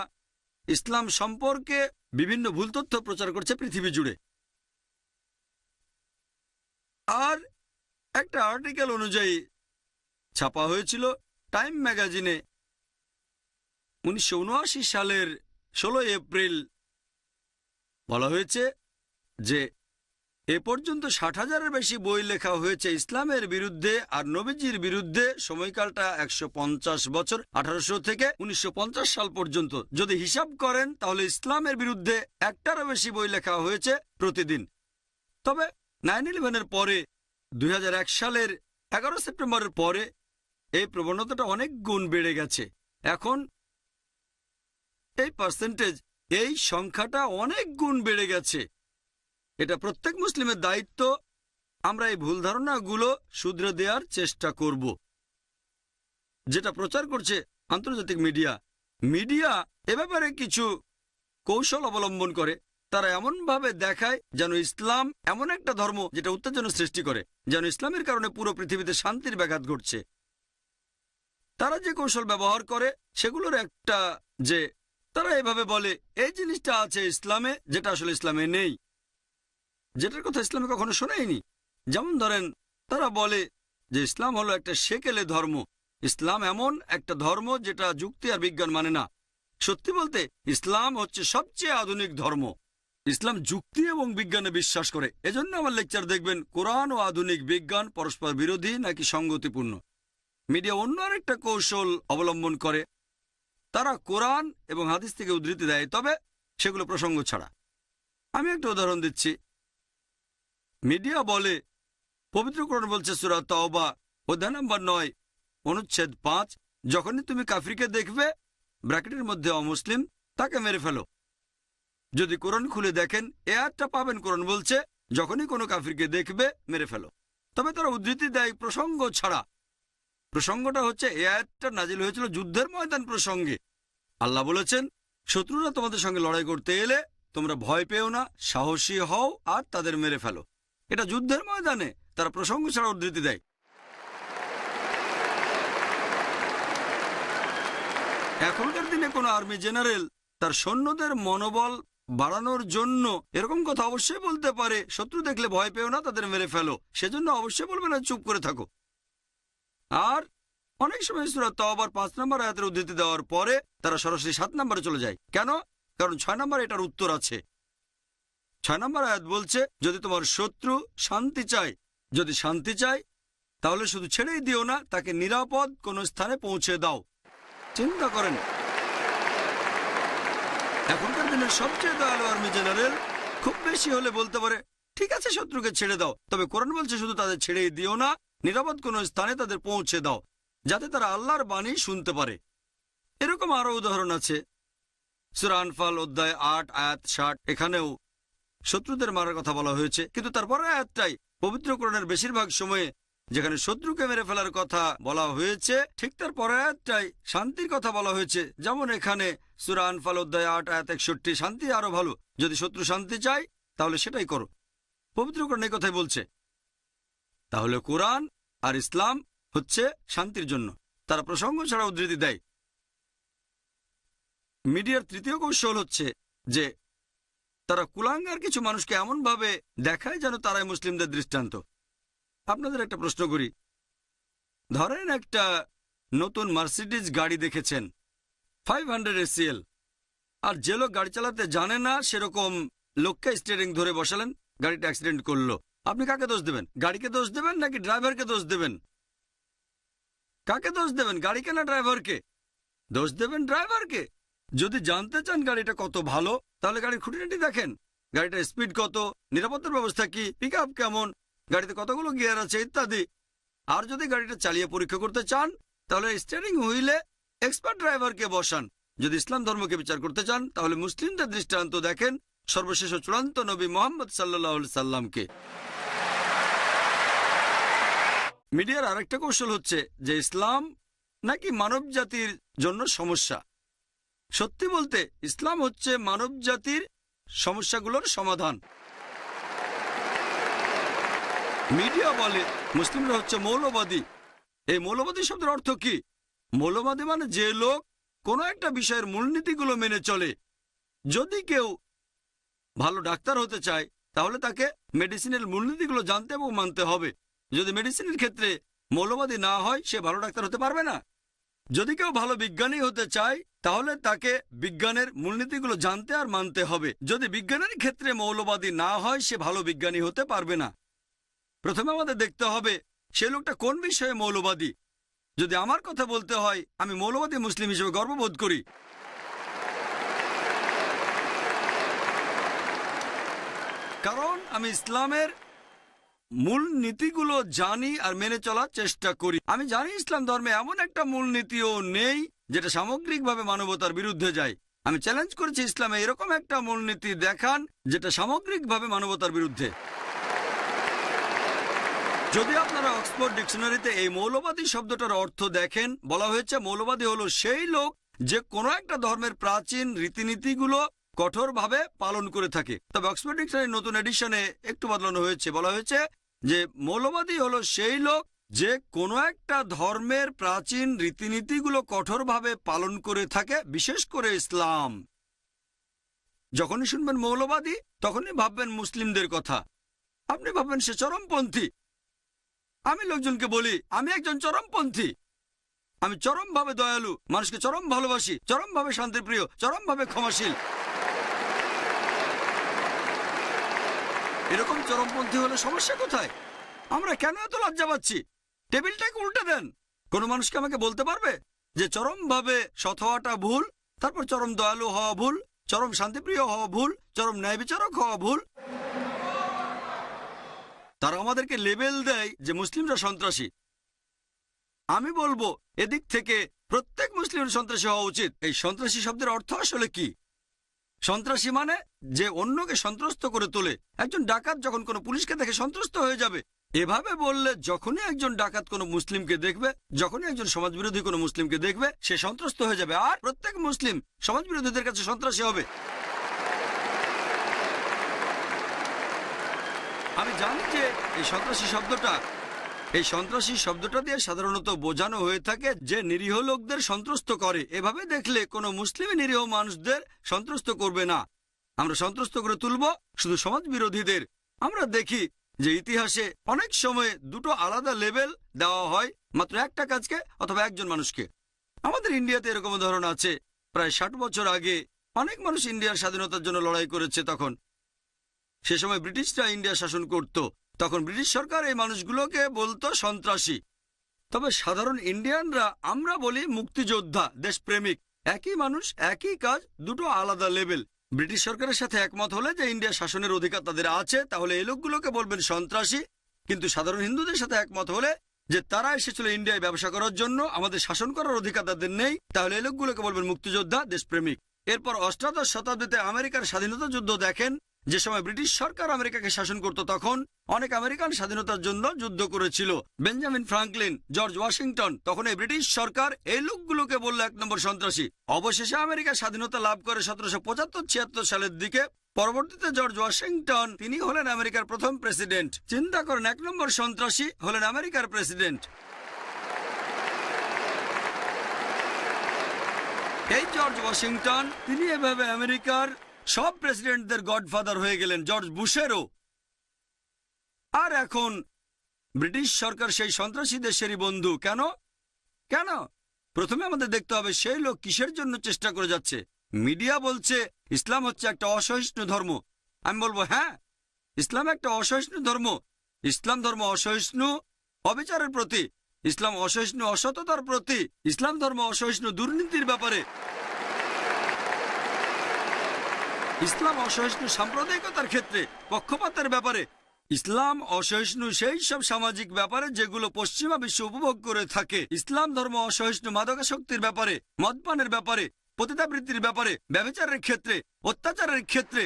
ইসলাম সম্পর্কে বিভিন্ন ভুল তথ্য প্রচার করছে পৃথিবী জুড়ে। আর একটা আর্টিকেল অনুযায়ী ছাপা হয়েছিল টাইম ম্যাগাজিনে 1979 সালের 16 এপ্রিল, বলা হয়েছে যে এ পর্যন্ত 60,000-এর বেশি বই লেখা হয়েছে ইসলামের বিরুদ্ধে আর নবীজির বিরুদ্ধে। সময়কালটা 150 বছর, 1800 থেকে 1950 সাল পর্যন্ত। যদি হিসাব করেন তাহলে ইসলামের বিরুদ্ধে একটারও বেশি বই লেখা হয়েছে প্রতিদিন। তবে 9/11-এর পরে 2001 সালের 11 সেপ্টেম্বরের পরে এই প্রবণতাটা অনেক গুণ বেড়ে গেছে। এখন এই পার্সেন্টেজ, এই সংখ্যাটা অনেক গুণ বেড়ে গেছে। এটা প্রত্যেক মুসলিমের দায়িত্ব আমরা এই ভুল ধারণাগুলো শুধরে দেওয়ার চেষ্টা করব, যেটা প্রচার করছে আন্তর্জাতিক মিডিয়া। মিডিয়া এ ব্যাপারে কিছু কৌশল অবলম্বন করে। তারা এমনভাবে দেখায় যেন ইসলাম এমন একটা ধর্ম যেটা উত্তেজনা সৃষ্টি করে, যেন ইসলামের কারণে পুরো পৃথিবীতে শান্তির ব্যাঘাত ঘটছে। তারা যে কৌশল ব্যবহার করে সেগুলোর একটা যে তারা এভাবে বলে এই জিনিসটা আছে ইসলামে যেটা আসলে ইসলামে নেই। যেটার কথা ইসলামে কখনো শোনায়নি। যেমন ধরেন, তারা বলে যে ইসলাম হলো একটা সেকেলে ধর্ম। ইসলাম এমন একটা ধর্ম যেটা যুক্তি আর বিজ্ঞান মানে না। সত্যি বলতে ইসলাম হচ্ছে সবচেয়ে আধুনিক ধর্ম। ইসলাম যুক্তি এবং বিজ্ঞানে বিশ্বাস করে। এজন্য আমার লেকচার দেখবেন কোরআন ও আধুনিক বিজ্ঞান পরস্পর বিরোধী নাকি সঙ্গতিপূর্ণ। মিডিয়া অন্য আরেকটা কৌশল অবলম্বন করে। তারা কোরআন এবং হাদিস থেকে উদ্ধৃতি দেয়, তবে সেগুলো প্রসঙ্গ ছাড়া। আমি একটা উদাহরণ দিচ্ছি। মিডিয়া বলে পবিত্র কোরআন বলছে সূরা তাওবা অধ্যায় নম্বর 9 অনুচ্ছেদ 5, যখনই তুমি কাফিরকে দেখবে ব্র্যাকেটের মধ্যে অমুসলিম, তাকে মেরে ফেলো। যদি কোরআন খুলে দেখেন এ আয়াতটা পাবেন কোরআন বলছে যখনই কোনো কাফিরকে দেখবে মেরে ফেলো। তবে তারা উদ্ধৃতি দেয় প্রসঙ্গ ছাড়া। প্রসঙ্গটা হচ্ছে এ আয়াতটা নাজিল হয়েছিল যুদ্ধের ময়দান প্রসঙ্গে। আল্লাহ বলেছেন, শত্রুরা তোমাদের সঙ্গে লড়াই করতে এলে তোমরা ভয় পেও না, সাহসী হও আর তাদের মেরে ফেলো। এটা যুদ্ধের ময়দানে, তারা প্রসঙ্গ ছাড়া উদ্ধৃতি দেয়। এখনকার দিনে কোনো আর্মি জেনারেল তার সৈন্যদের মনোবল বাড়ানোর জন্য এরকম কথা অবশ্যই বলতে পারে, শত্রু দেখলে ভয় পেও না, তাদের মেরে ফেলো। সেজন্য অবশ্যই বলবে না চুপ করে থাকো। আর অনেক সময় সূরা তাওবার 5 নম্বর আয়াতের উদ্ধৃতি দেওয়ার পরে তারা সরাসরি 7 নম্বরে চলে যায়। কেন? কারণ 6 নম্বরে এটার উত্তর আছে। 6 নম্বর আয়াত বলছে, যদি তোমার শত্রু শান্তি চায়, যদি শান্তি চায় তাহলে শুধু ছেড়েই দিও না, তাকে নিরাপদ কোনো স্থানে পৌঁছে দাও। চিন্তা করেন, এখনকার দিনের সবচেয়ে দয়ালু আর্মি জেনারেল খুব বেশি হলে বলতে পারে ঠিক আছে শত্রুকে ছেড়ে দাও, তবে কোরআন বলছে শুধু তাদের ছেড়েই দিও না, নিরাপদ কোনো স্থানে তাদের পৌঁছে দাও, যাতে তারা আল্লাহর বাণী শুনতে পারে। এরকম আরো উদাহরণ আছে। সূরা আনফাল অধ্যায় 8 আয়াত 60, এখানেও শত্রুদের মারার কথা বলা হয়েছে, কিন্তু তারপরে আয়াতটাই পবিত্র কোরআনের বেশিরভাগ সময়ে যেখানে শত্রুকে মেরে ফেলার কথা বলা হয়েছে, ঠিক তার পরে আয়াতটাই শান্তির কথা বলা হয়েছে। যেমন এখানে সূরা আনফাল অধ্যায় 8 আয়াত 61, শান্তি আরো ভালো, যদি শত্রু শান্তি চায় তাহলে সেটাই করো। পবিত্র কোরআন এই কথাই বলছে। তাহলে কোরআন আর ইসলাম হচ্ছে শান্তির জন্য, তারা প্রসঙ্গ ছাড়া উদ্ধৃতি দেয়। মিডিয়ার তৃতীয় কৌশল হচ্ছে যে তারা কুলাঙ্গার কিছু মানুষকে এমনভাবে দেখায় যেন তারাই মুসলিমদের দৃষ্টান্ত। আপনাদের একটা প্রশ্ন করি, ধরেন একটা নতুন মার্সিডিজ গাড়ি দেখেছেন 500 SCL, আর যে লোক গাড়ি চালাতে জানে না সেরকম লোককে স্টিয়ারিং ধরে বসালেন, গাড়িটা অ্যাক্সিডেন্ট করলো। আপনি কাকে দোষ দেবেন? গাড়িকে দোষ দেবেন নাকি ড্রাইভারকে দোষ দেবেন? কাকে দোষ দেবেন, গাড়িকে না ড্রাইভারকে? দোষ দেবেন ড্রাইভারকে। যদি জানতে চান গাড়িটা কত ভালো, তাহলে গাড়ির খুঁটিনাটি দেখেন, গাড়িটার স্পিড কত, নিরাপত্তার ব্যবস্থা কি, পিক আপ কেমন, গাড়িতে কতগুলো গিয়ার আছে ইত্যাদি। আর যদি গাড়িটা চালিয়ে পরীক্ষা করতে চান তাহলে স্টিয়ারিং হুইলে এক্সপার্ট ড্রাইভারকে বসান। যদি ইসলাম ধর্মকে বিচার করতে চান তাহলে মুসলিমদের দৃষ্টান্ত দেখেন, সর্বশেষ ও চূড়ান্ত নবী মুহাম্মদ সাল্লাল্লাহু আলাইহি সাল্লামকে। মিডিয়ার আরেকটা কৌশল হচ্ছে যে ইসলাম নাকি মানব জাতির জন্য সমস্যা। সত্যি বলতে ইসলাম হচ্ছে মানব জাতির সমস্যাগুলোর সমাধান। মিডিয়া বলে মুসলিমরা হচ্ছে মৌলবাদী। এই মৌলবাদী শব্দের অর্থ কি? মৌলবাদী মানে যে লোক কোনো একটা বিষয়ের মূলনীতিগুলো মেনে চলে। যদি কেউ ভালো ডাক্তার হতে চায় তাহলে তাকে মেডিসিনের মূলনীতিগুলো জানতে এবং মানতে হবে। যদি মেডিসিনের ক্ষেত্রে মৌলবাদী না হয় সে ভালো ডাক্তার হতে পারবে না। যদি কেউ ভালো বিজ্ঞানী হতে চায় তাহলে তাকে বিজ্ঞানের মূলনীতিগুলো জানতে আর মানতে হবে। যদি বিজ্ঞানের ক্ষেত্রে মৌলবাদী না হয় সে ভালো বিজ্ঞানী হতে পারবে না। প্রথমে আমাদের দেখতে হবে সে লোকটা কোন বিষয়ে মৌলবাদী। যদি আমার কথা বলতে হয়, আমি মৌলবাদী মুসলিম হিসেবে গর্ববোধ করি। কারণ আমি ইসলামের মূল নীতিগুলো জানি আর মেনে চলার চেষ্টা করি। আমি জানি ইসলাম ধর্মে এমন একটা মূল নীতিও নেই যেটা সামগ্রিকভাবে মানবতার বিরুদ্ধে যায়। আমি চ্যালেঞ্জ করেছি ইসলামে এরকম একটা মূলনীতি দেখান যেটা সামগ্রিকভাবে মানবতার বিরুদ্ধে। যদি আপনারা অক্সফোর্ড ডিকশনারিতে এই মৌলবাদী শব্দটার অর্থ দেখেন, বলা হয়েছে মৌলবাদী হলো সেই লোক যে কোনো একটা ধর্মের প্রাচীন রীতিনীতিগুলো কঠোরভাবে পালন করে থাকে। তবে অক্সফোর্ড ডিকশনারির নতুন এডিশনে একটু বদলানো হয়েছে, বলা হয়েছে যে মৌলবাদী হলো সেই লোক যে কোনো একটা ধর্মের প্রাচীন রীতিনীতিগুলো কঠোরভাবে পালন করে থাকে, বিশেষ করে ইসলাম। যখনই শুনবেন মৌলবাদী তখনই ভাববেন মুসলিমদের কথা। আপনি ভাববেন সে চরমপন্থী। আমি লোকজনকে বলি আমি একজন চরমপন্থী। আমি চরমভাবে দয়ালু, মানুষকে চরম ভালোবাসি, চরমভাবে শান্তিপ্রিয়, চরমভাবে ক্ষমাশীল। এরকম চরমপন্থী হলে সমস্যা কোথায়? আমরা কেন এত লজ্জা পাচ্ছি? টেবিলটাকে উল্টে দেন। কোন মানুষকে আমাকে বলতে পারবে যে চরমভাবে সৎ হওয়াটা ভুল, তারপর চরম দয়ালু হওয়া ভুল, চরম শান্তিপ্রিয় হওয়া ভুল, চরম ন্যায় বিচারক হওয়া ভুল? তারা আমাদেরকে লেবেল দেয় যে মুসলিমরা সন্ত্রাসী। আমি বলবো এদিক থেকে প্রত্যেক মুসলিম সন্ত্রাসী হওয়া উচিত। এই সন্ত্রাসী শব্দের অর্থ আসলে কি? সন্ত্রাসী মানে যে অন্যকে সন্ত্রস্ত করে তোলে। একজন ডাকাত যখন কোনো পুলিশকে দেখে সন্ত্রস্ত হয়ে যাবে। এভাবে বললে যখনই একজন ডাকাত কোনো মুসলিমকে দেখবে, যখনই একজন সমাজবিরোধী কোনো মুসলিমকে দেখবে, সে সন্ত্রস্ত হয়ে যাবে, আর প্রত্যেক মুসলিম সমাজবিরোধীদের কাছে সন্ত্রাসী হবে। আমি জানি যে এই সন্ত্রাসী শব্দটা দিয়ে সাধারণত বোঝানো হয়ে থাকে যে নিরীহ লোকদের সন্ত্রস্ত করে। এভাবে দেখলে কোনো মুসলিম নিরীহ মানুষদের সন্ত্রস্ত করবে না। আমরা সন্ত্রস্ত করে তুলব শুধু সমাজ বিরোধীদের। আমরা দেখি যে ইতিহাসে অনেক সময় দুটো আলাদা লেভেল দেওয়া হয় মাত্র একটা কাজকে অথবা একজন মানুষকে। আমাদের ইন্ডিয়াতে এরকম উদাহরণ আছে। প্রায় 60 বছর আগে অনেক মানুষ ইন্ডিয়ার স্বাধীনতার জন্য লড়াই করেছে। তখন সে সময় ব্রিটিশরা ইন্ডিয়া শাসন করত। তখন ব্রিটিশ সরকার এই মানুষগুলোকে বলতো সন্ত্রাসী। তবে সাধারণ ইন্ডিয়ানরা আমরা বলি মুক্তিযোদ্ধা, দেশপ্রেমিক। একই মানুষ, একই কাজ, দুটো আলাদা লেভেল। ব্রিটিশ সরকারের সাথে একমত হলে যে ইন্ডিয়া শাসনের অধিকার তাদের আছে, তাহলে এই লোকগুলোকে বলবেন সন্ত্রাসী। কিন্তু সাধারণ হিন্দুদের সাথে একমত হলে যে তারা এসেছিল ইন্ডিয়ায় ব্যবসা করার জন্য, আমাদের শাসন করার অধিকার তাদের নেই, তাহলে এই লোকগুলোকে বলবেন মুক্তিযোদ্ধা, দেশপ্রেমিক। এরপর অষ্টাদশ শতাব্দীতে আমেরিকার স্বাধীনতা যুদ্ধ দেখেন। যে সময় ব্রিটিশ সরকার আমেরিকাকে শাসন করত তখন অনেক আমেরিকান স্বাধীনতার জন্য যুদ্ধ করেছিল। বেঞ্জামিন ফ্রাঙ্কলিন, জর্জ ওয়াশিংটন, তখন এই ব্রিটিশ সরকার এই লোকগুলোকে বলল 1 নম্বর সন্ত্রাসী। অবশেষে আমেরিকা স্বাধীনতা লাভ করে 1775-76 সালের দিকে। পরবর্তীতে জর্জ ওয়াশিংটন তিনি হলেন আমেরিকার প্রথম প্রেসিডেন্ট। চিন্তা করেন 1 নম্বর সন্ত্রাসী হলেন আমেরিকার প্রেসিডেন্ট। এই জর্জ ওয়াশিংটন তিনি এভাবে আমেরিকার সব প্রেসিডেন্টদের গডফাদার হয়ে গেলেন, জর্জ বুশেরও। আর এখন ব্রিটিশ সরকার সেই সন্ত্রাসী দেশেরই বন্ধু। কেন? প্রথমে আমাদের দেখতে হবে সেই লোক কিসের জন্য চেষ্টা করে যাচ্ছে। মিডিয়া বলছে ইসলাম হচ্ছে একটা অসহিষ্ণু ধর্ম। আমি বলবো হ্যাঁ, ইসলাম একটা অসহিষ্ণু ধর্ম। ইসলাম ধর্ম অসহিষ্ণু অবিচারের প্রতি, ইসলাম অসহিষ্ণু অসততার প্রতি, ইসলাম ধর্ম অসহিষ্ণু দুর্নীতির ব্যাপারে, ইসলাম অসহিষ্ণু সাম্প্রদায়িকতার ক্ষেত্রে, পক্ষপাতের ব্যাপারে। ইসলাম অসহিষ্ণু সেই সব সামাজিক ব্যাপারে যেগুলো পশ্চিমা বিশ্ব উপভোগ করে থাকে। ইসলাম ধর্ম অসহিষ্ণু মাদকাসক্তির ব্যাপারে, মদপানের ব্যাপারে, পতিতাবৃত্তির ব্যাপারে, ব্যভিচারের ক্ষেত্রে, অত্যাচারের ক্ষেত্রে।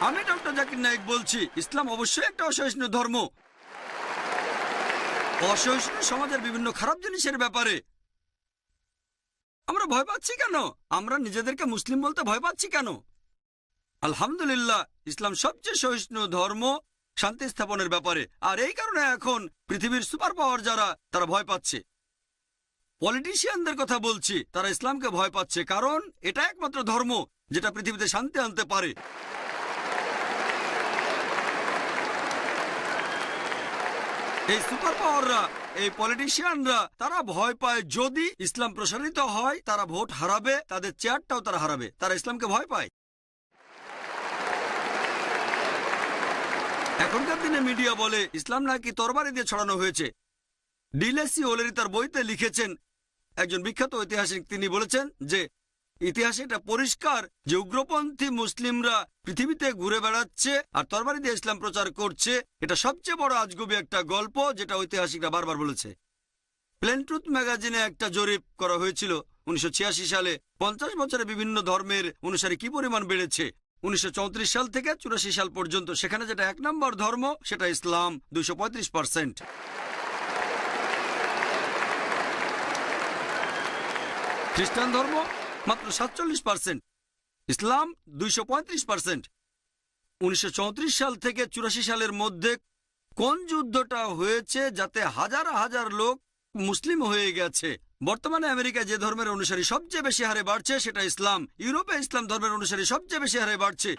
আমি ডক্টর জাকির নায়েক বলছি ইসলাম অবশ্যই একটা অসহিষ্ণু ধর্ম। অসহিষ্ণু সমাজের বিভিন্ন খারাপ জিনিসের ব্যাপারে আমরা ভয় পাচ্ছি কেন? আমরা নিজেদেরকে মুসলিম বলতে ভয় পাচ্ছি কেন? আলহামদুলিল্লাহ, ইসলাম সবচেয়ে সহিষ্ণু ধর্ম শান্তি স্থাপনের ব্যাপারে। আর এই কারণে এখন পৃথিবীর সুপার পাওয়ার যারা, তারা ভয় পাচ্ছে। পলিটিশিয়ানদের কথা বলছি, তারা ইসলামকে ভয় পাচ্ছে, কারণ এটা একমাত্র ধর্ম যেটা পৃথিবীতে শান্তি আনতে পারে। এই সুপার পাওয়াররা, এই পলিটিশিয়ানরা, তারা ভয় পায় যদি ইসলাম প্রসারিত হয় তারা ভোট হারাবে, তাদের চেয়ারটাও তারা হারাবে। তারা ইসলামকে ভয় পায়। এখনকার দিনে মিডিয়া বলে ইসলাম নাকি তরবারি দিয়ে ছড়ানো হয়েছে। ডিলেসি ওলেরি তার বইতে লিখেছেন, একজন বিখ্যাত ঐতিহাসিক, তিনি বলেছেন যে ইতিহাসে এটা পরিষ্কার যে উগ্রপন্থী মুসলিমরা পৃথিবীতে ঘুরে বেড়াচ্ছে আর তরবারি দিয়ে ইসলাম প্রচার করছে। এটা সবচেয়ে বড় আজগুবি একটা গল্প যেটা ঐতিহাসিকরা বারবার বলেছে। প্লেন ট্রুথ ম্যাগাজিনে একটা জরিপ করা হয়েছিল 1986 সালে। 50 বছরে বিভিন্ন ধর্মের অনুসারী কি পরিমাণ বেড়েছে 1934 সাল থেকে 84 সাল পর্যন্ত। সেখানে যেটা 1 নম্বর ধর্ম সেটা ইসলাম, 235%। খ্রিস্টান ধর্ম মাত্র 47%, ইসলাম 235%। 1934 সাল থেকে 84 সালের মধ্যে কোন যুদ্ধটা হয়েছে যাতে হাজার হাজার লোক মুসলিম হয়ে গেছে? বর্তমানে আমেরিকায় যে ধর্মের অনুসারী সবচেয়ে বেশি হারে বাড়ছে সেটা ইসলাম। ইউরোপে ইসলাম ধর্মের অনুসারী সবচেয়ে বেশি হারে বাড়ছে।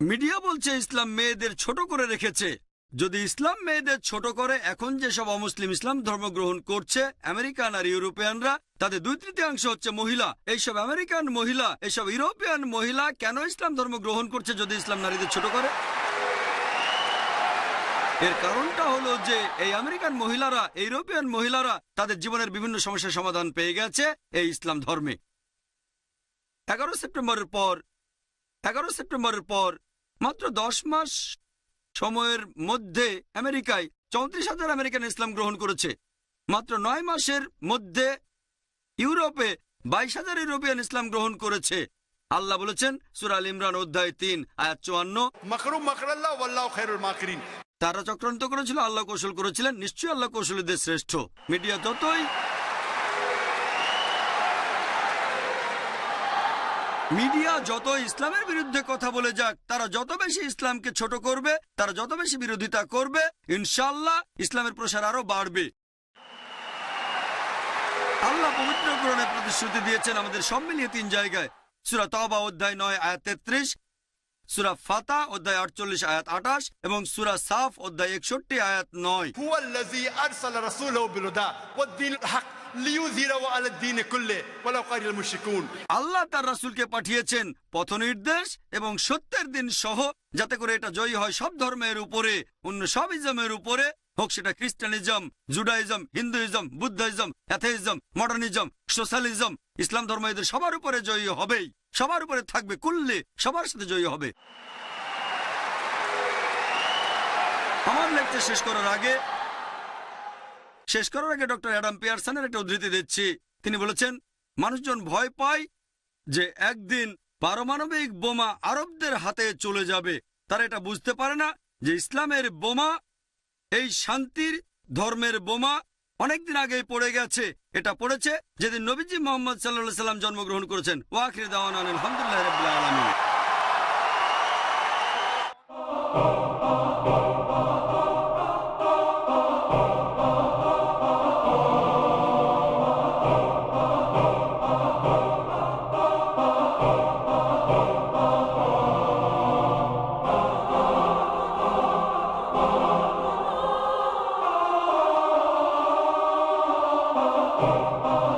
মিডিয়া বলছে ইসলাম মেয়েদের ছোট করে রেখেছে। যদি ইসলাম মেয়েদের ছোট করে, এখন যেসব অমুসলিম ইসলাম ধর্ম গ্রহণ করছে আমেরিকান আর ইউরোপিয়ানরা, তাদের 2/3 হচ্ছে মহিলা। এইসব আমেরিকান মহিলা, এইসব ইউরোপিয়ান মহিলা কেন ইসলাম ধর্ম গ্রহণ করছে যদি ইসলাম নারীদের ছোট করে? এর কারণটা হলো যে এই আমেরিকান মহিলারা, ইউরোপিয়ান মহিলারা তাদের জীবনের বিভিন্ন সমস্যার সমাধান পেয়ে গেছে এই ইসলাম ধর্মে। 11 সেপ্টেম্বরের পর মাত্র 10 মাস সময়ের মধ্যে আমেরিকায় 34,000 আমেরিকান ইসলাম গ্রহণ করেছে। মাত্র 9 মাসের মধ্যে ইউরোপে 22,000 ইউরোপিয়ান ইসলাম গ্রহণ করেছে। আল্লাহ বলেছেন সূরা আল ইমরান অধ্যায় 3 আয়াত 54, মাকরু মাকরাল্লাহ ওয়াল্লাহু খায়রুল মাকিরিন। তারা চক্রান্ত করেছিল, আল্লাহ কৌশল করেছিলেন, নিশ্চয়ই আল্লাহ কৌশলীদের শ্রেষ্ঠ। মিডিয়া যত ইসলামের বিরুদ্ধে কথা বলে যাক, তারা যত বেশি ইসলামকে ছোট করবে, তারা যত বেশি বিরোধিতা করবে, ইনশাআল্লাহ ইসলামের প্রসার আরো বাড়বে। আল্লাহ পবিত্র কোরআনে প্রতিশ্রুতি দিয়েছেন আমাদের সব মিলিয়ে 3 জায়গায়। সূরা তাওবা অধ্যায় 9 আয়াত 33, সূরা ফাতা অধ্যায় 48 আয়াত 28 এবং সূরা সাফ অধ্যায় 61 আয়াত 9। হুয়াল্লাযী আরসালা রাসূলাহু বিল-হুদা ওয়াদ-দীনিল হক লিইয়ুযহিরাহু আলা-দ্দীনি কুল্লিহি ওয়ালাউ কারিহাল মুশরিকুন। আল্লাহ তার রাসূলকে পাঠিয়েছেন পথ নির্দেশ এবং সত্যের দিন সহ, যাতে করে এটা জয়ী হয় সব ধর্মের উপরে, অন্য সব ইজমের উপরে, হোক সেটা খ্রিস্টানিজম, জুডাইজম, হিন্দুইজম, বুদ্ধাইজম, অ্যাথেইজম, মডার্নিজম, সোশ্যালিজম। ইসলাম ধর্ম এদের সবার উপরে জয়ী হবেই, সবার উপরে থাকবে, কুল্লে সবার সাথে জয়ী হবে। আমার লেকচার শেষ করার আগে ডক্টর অ্যাডাম পিয়ারসনের একটা উদ্ধৃতি দিচ্ছি। তিনি বলেছেন, মানুষজন ভয় পায় যে একদিন পারমাণবিক বোমা আরবদের হাতে চলে যাবে। তারা এটা বুঝতে পারে না যে ইসলামের বোমা, এই শান্তির ধর্মের বোমা অনেকদিন আগেই পড়ে গেছে। এটা পড়েছে যেদিন নবীজি মুহাম্মদ সাল্লাল্লাহু আলাইহি ওয়াসাল্লাম জন্মগ্রহণ করেছেন। ওয়া আখিরু দাওয়ানা আলহামদুলিল্লাহি রাব্বিল আলামিন।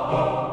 Oh